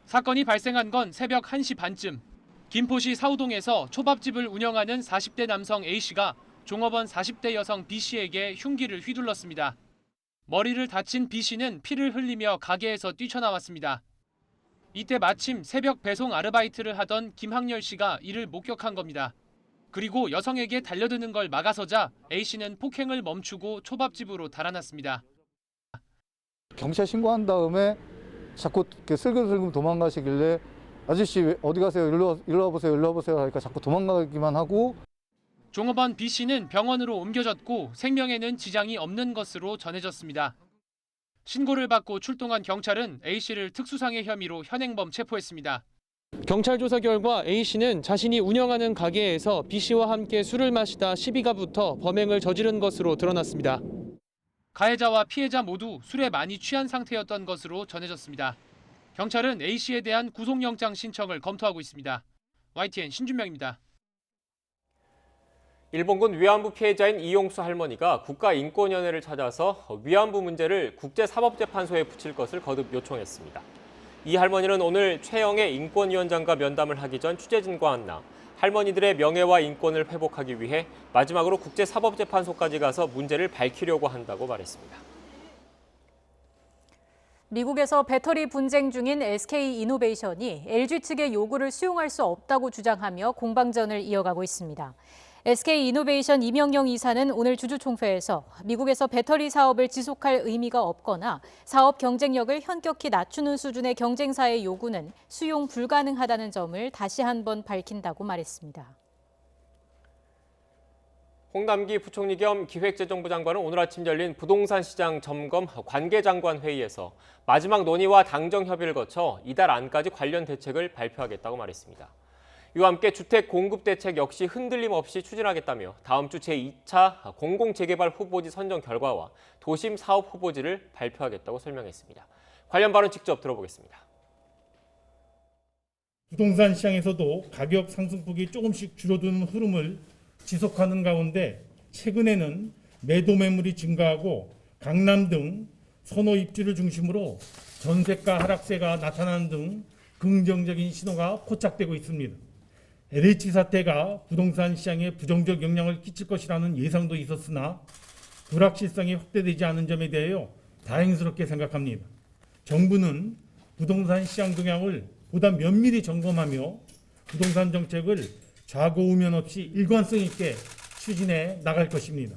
사건이 발생한 건 새벽 1시 반쯤. 김포시 사우동에서 초밥집을 운영하는 40대 남성 A씨가 종업원 40대 여성 B씨에게 흉기를 휘둘렀습니다. 머리를 다친 B씨는 피를 흘리며 가게에서 뛰쳐나왔습니다. 이때 마침 새벽 배송 아르바이트를 하던 김학렬 씨가 이를 목격한 겁니다. 그리고 여성에게 달려드는 걸 막아서자 A씨는 폭행을 멈추고 초밥집으로 달아났습니다. 경찰 신고한 다음에 자꾸 이렇게 슬금슬금 도망가시길래 아저씨 어디 가세요? 일로 와보세요. 일로 와보세요. 하니까 자꾸 도망가기만 하고. 종업원 B씨는 병원으로 옮겨졌고 생명에는 지장이 없는 것으로 전해졌습니다. 신고를 받고 출동한 경찰은 A씨를 특수상해 혐의로 현행범 체포했습니다. 경찰 조사 결과 A씨는 자신이 운영하는 가게에서 B씨와 함께 술을 마시다 시비가 붙어 범행을 저지른 것으로 드러났습니다. 가해자와 피해자 모두 술에 많이 취한 상태였던 것으로 전해졌습니다. 경찰은 A씨에 대한 구속영장 신청을 검토하고 있습니다. YTN 신준명입니다. 일본군 위안부 피해자인 이용수 할머니가 국가인권위원회를 찾아서 위안부 문제를 국제사법재판소에 붙일 것을 거듭 요청했습니다. 이 할머니는 오늘 최영애 인권위원장과 면담을 하기 전 취재진과 만나 할머니들의 명예와 인권을 회복하기 위해 마지막으로 국제사법재판소까지 가서 문제를 밝히려고 한다고 말했습니다. 미국에서 배터리 분쟁 중인 SK이노베이션이 LG 측의 요구를 수용할 수 없다고 주장하며 공방전을 이어가고 있습니다. SK이노베이션 이명영 이사는 오늘 주주총회에서 미국에서 배터리 사업을 지속할 의미가 없거나 사업 경쟁력을 현격히 낮추는 수준의 경쟁사의 요구는 수용 불가능하다는 점을 다시 한번 밝힌다고 말했습니다. 홍남기 부총리 겸 기획재정부 장관은 오늘 아침 열린 부동산 시장 점검 관계장관 회의에서 마지막 논의와 당정 협의를 거쳐 이달 안까지 관련 대책을 발표하겠다고 말했습니다. 이와 함께 주택 공급 대책 역시 흔들림 없이 추진하겠다며 다음 주 제2차 공공재개발 후보지 선정 결과와 도심 사업 후보지를 발표하겠다고 설명했습니다. 관련 발언 직접 들어보겠습니다. 부동산 시장에서도 가격 상승폭이 조금씩 줄어드는 흐름을 지속하는 가운데 최근에는 매도 매물이 증가하고 강남 등 선호 입지를 중심으로 전세가 하락세가 나타나는 등 긍정적인 신호가 포착되고 있습니다. LH 사태가 부동산 시장에 부정적 영향을 끼칠 것이라는 예상도 있었으나 불확실성이 확대되지 않은 점에 대하여 다행스럽게 생각합니다. 정부는 부동산 시장 동향을 보다 면밀히 점검하며 부동산 정책을 좌고우면 없이 일관성 있게 추진해 나갈 것입니다.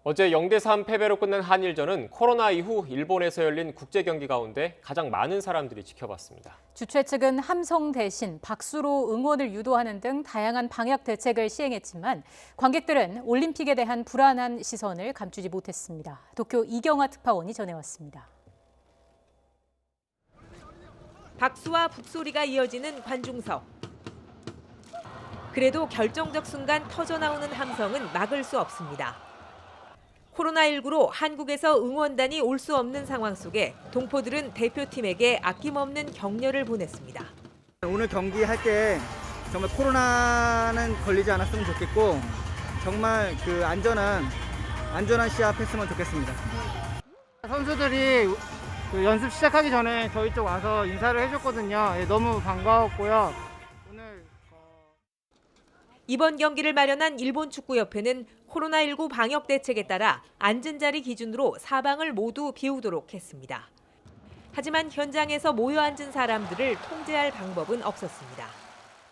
어제 0대3 패배로 끝난 한일전은 코로나 이후 일본에서 열린 국제 경기 가운데 가장 많은 사람들이 지켜봤습니다. 주최 측은 함성 대신 박수로 응원을 유도하는 등 다양한 방역 대책을 시행했지만 관객들은 올림픽에 대한 불안한 시선을 감추지 못했습니다. 도쿄 이경화 특파원이 전해왔습니다. 박수와 북소리가 이어지는 관중석. 그래도 결정적 순간 터져나오는 함성은 막을 수 없습니다. 코로나19로 한국에서 응원단이 올 수 없는 상황 속에 동포들은 대표팀에게 아낌없는 격려를 보냈습니다. 오늘 경기할 때 정말 코로나는 걸리지 않았으면 좋겠고 정말 그 안전한 시합했으면 좋겠습니다. 선수들이 그 연습 시작하기 전에 저희 쪽 와서 인사를 해줬거든요. 너무 반가웠고요. 이번 경기를 마련한 일본축구협회는 코로나19 방역 대책에 따라 앉은 자리 기준으로 사방을 모두 비우도록 했습니다. 하지만 현장에서 모여 앉은 사람들을 통제할 방법은 없었습니다.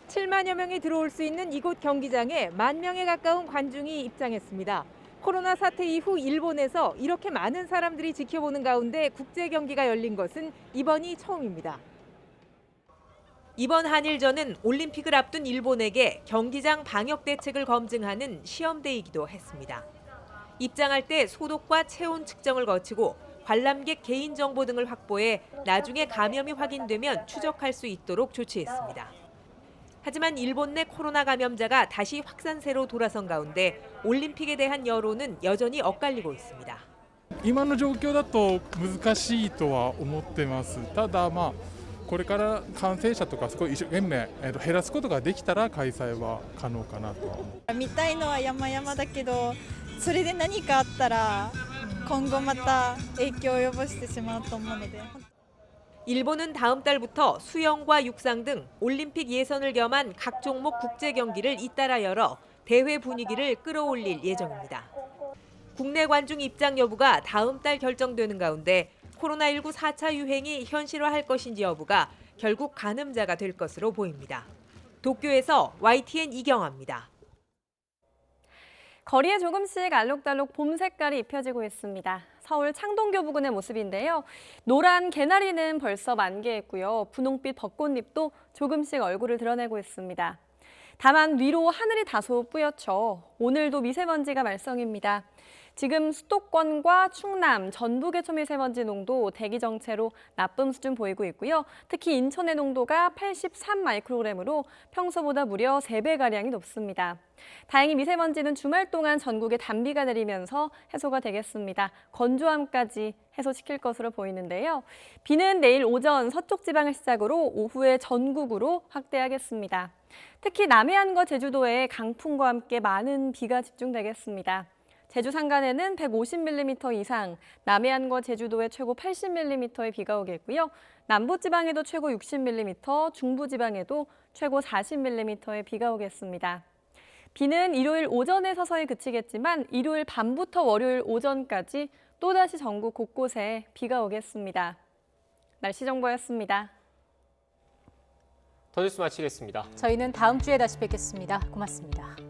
7만여 명이 들어올 수 있는 이곳 경기장에 1만 명에 가까운 관중이 입장했습니다. 코로나 사태 이후 일본에서 이렇게 많은 사람들이 지켜보는 가운데 국제 경기가 열린 것은 이번이 처음입니다. 이번 한일전은 올림픽을 앞둔 일본에게 경기장 방역 대책을 검증하는 시험대이기도 했습니다. 입장할 때 소독과 체온 측정을 거치고 관람객 개인정보 등을 확보해 나중에 감염이 확인되면 추적할 수 있도록 조치했습니다. 하지만 일본 내 코로나 감염자가 다시 확산세로 돌아선 가운데 올림픽에 대한 여론은 여전히 엇갈리고 있습니다. 今の状況だと難しいとは思ってます。ただこれから感染者とかそこを一生懸命減らすことができたら開催は可能かなとは思う。見たいのは山々だけど、それで何かあったら今後また影響を及ぼしてしまうと思うので。 일본은 다음 달부터 수영과 육상 등 올림픽 예선을 겸한 각 종목 국제 경기를 잇따라 열어 대회 분위기를 끌어올릴 예정입니다. 국내 관중 입장 여부가 다음 달 결정되는 가운데 코로나19 4차 유행이 현실화할 것인지 여부가 결국 가늠자가 될 것으로 보입니다. 도쿄에서 YTN 이경아입니다. 거리에 조금씩 알록달록 봄 색깔이 입혀지고 있습니다. 서울 창동교 부근의 모습인데요. 노란 개나리는 벌써 만개했고요. 분홍빛 벚꽃잎도 조금씩 얼굴을 드러내고 있습니다. 다만 위로 하늘이 다소 뿌옇죠. 오늘도 미세먼지가 말썽입니다. 지금 수도권과 충남, 전북의 초미세먼지 농도 대기 정체로 나쁨 수준 보이고 있고요. 특히 인천의 농도가 83마이크로그램으로 평소보다 무려 3배가량이 높습니다. 다행히 미세먼지는 주말 동안 전국에 단비가 내리면서 해소가 되겠습니다. 건조함까지 해소시킬 것으로 보이는데요. 비는 내일 오전 서쪽 지방을 시작으로 오후에 전국으로 확대하겠습니다. 특히 남해안과 제주도에 강풍과 함께 많은 비가 집중되겠습니다. 제주 산간에는 150mm 이상, 남해안과 제주도에 최고 80mm의 비가 오겠고요. 남부지방에도 최고 60mm, 중부지방에도 최고 40mm의 비가 오겠습니다. 비는 일요일 오전에 서서히 그치겠지만 일요일 밤부터 월요일 오전까지 또다시 전국 곳곳에 비가 오겠습니다. 날씨 정보였습니다. 더 뉴스 마치겠습니다. 저희는 다음 주에 다시 뵙겠습니다. 고맙습니다.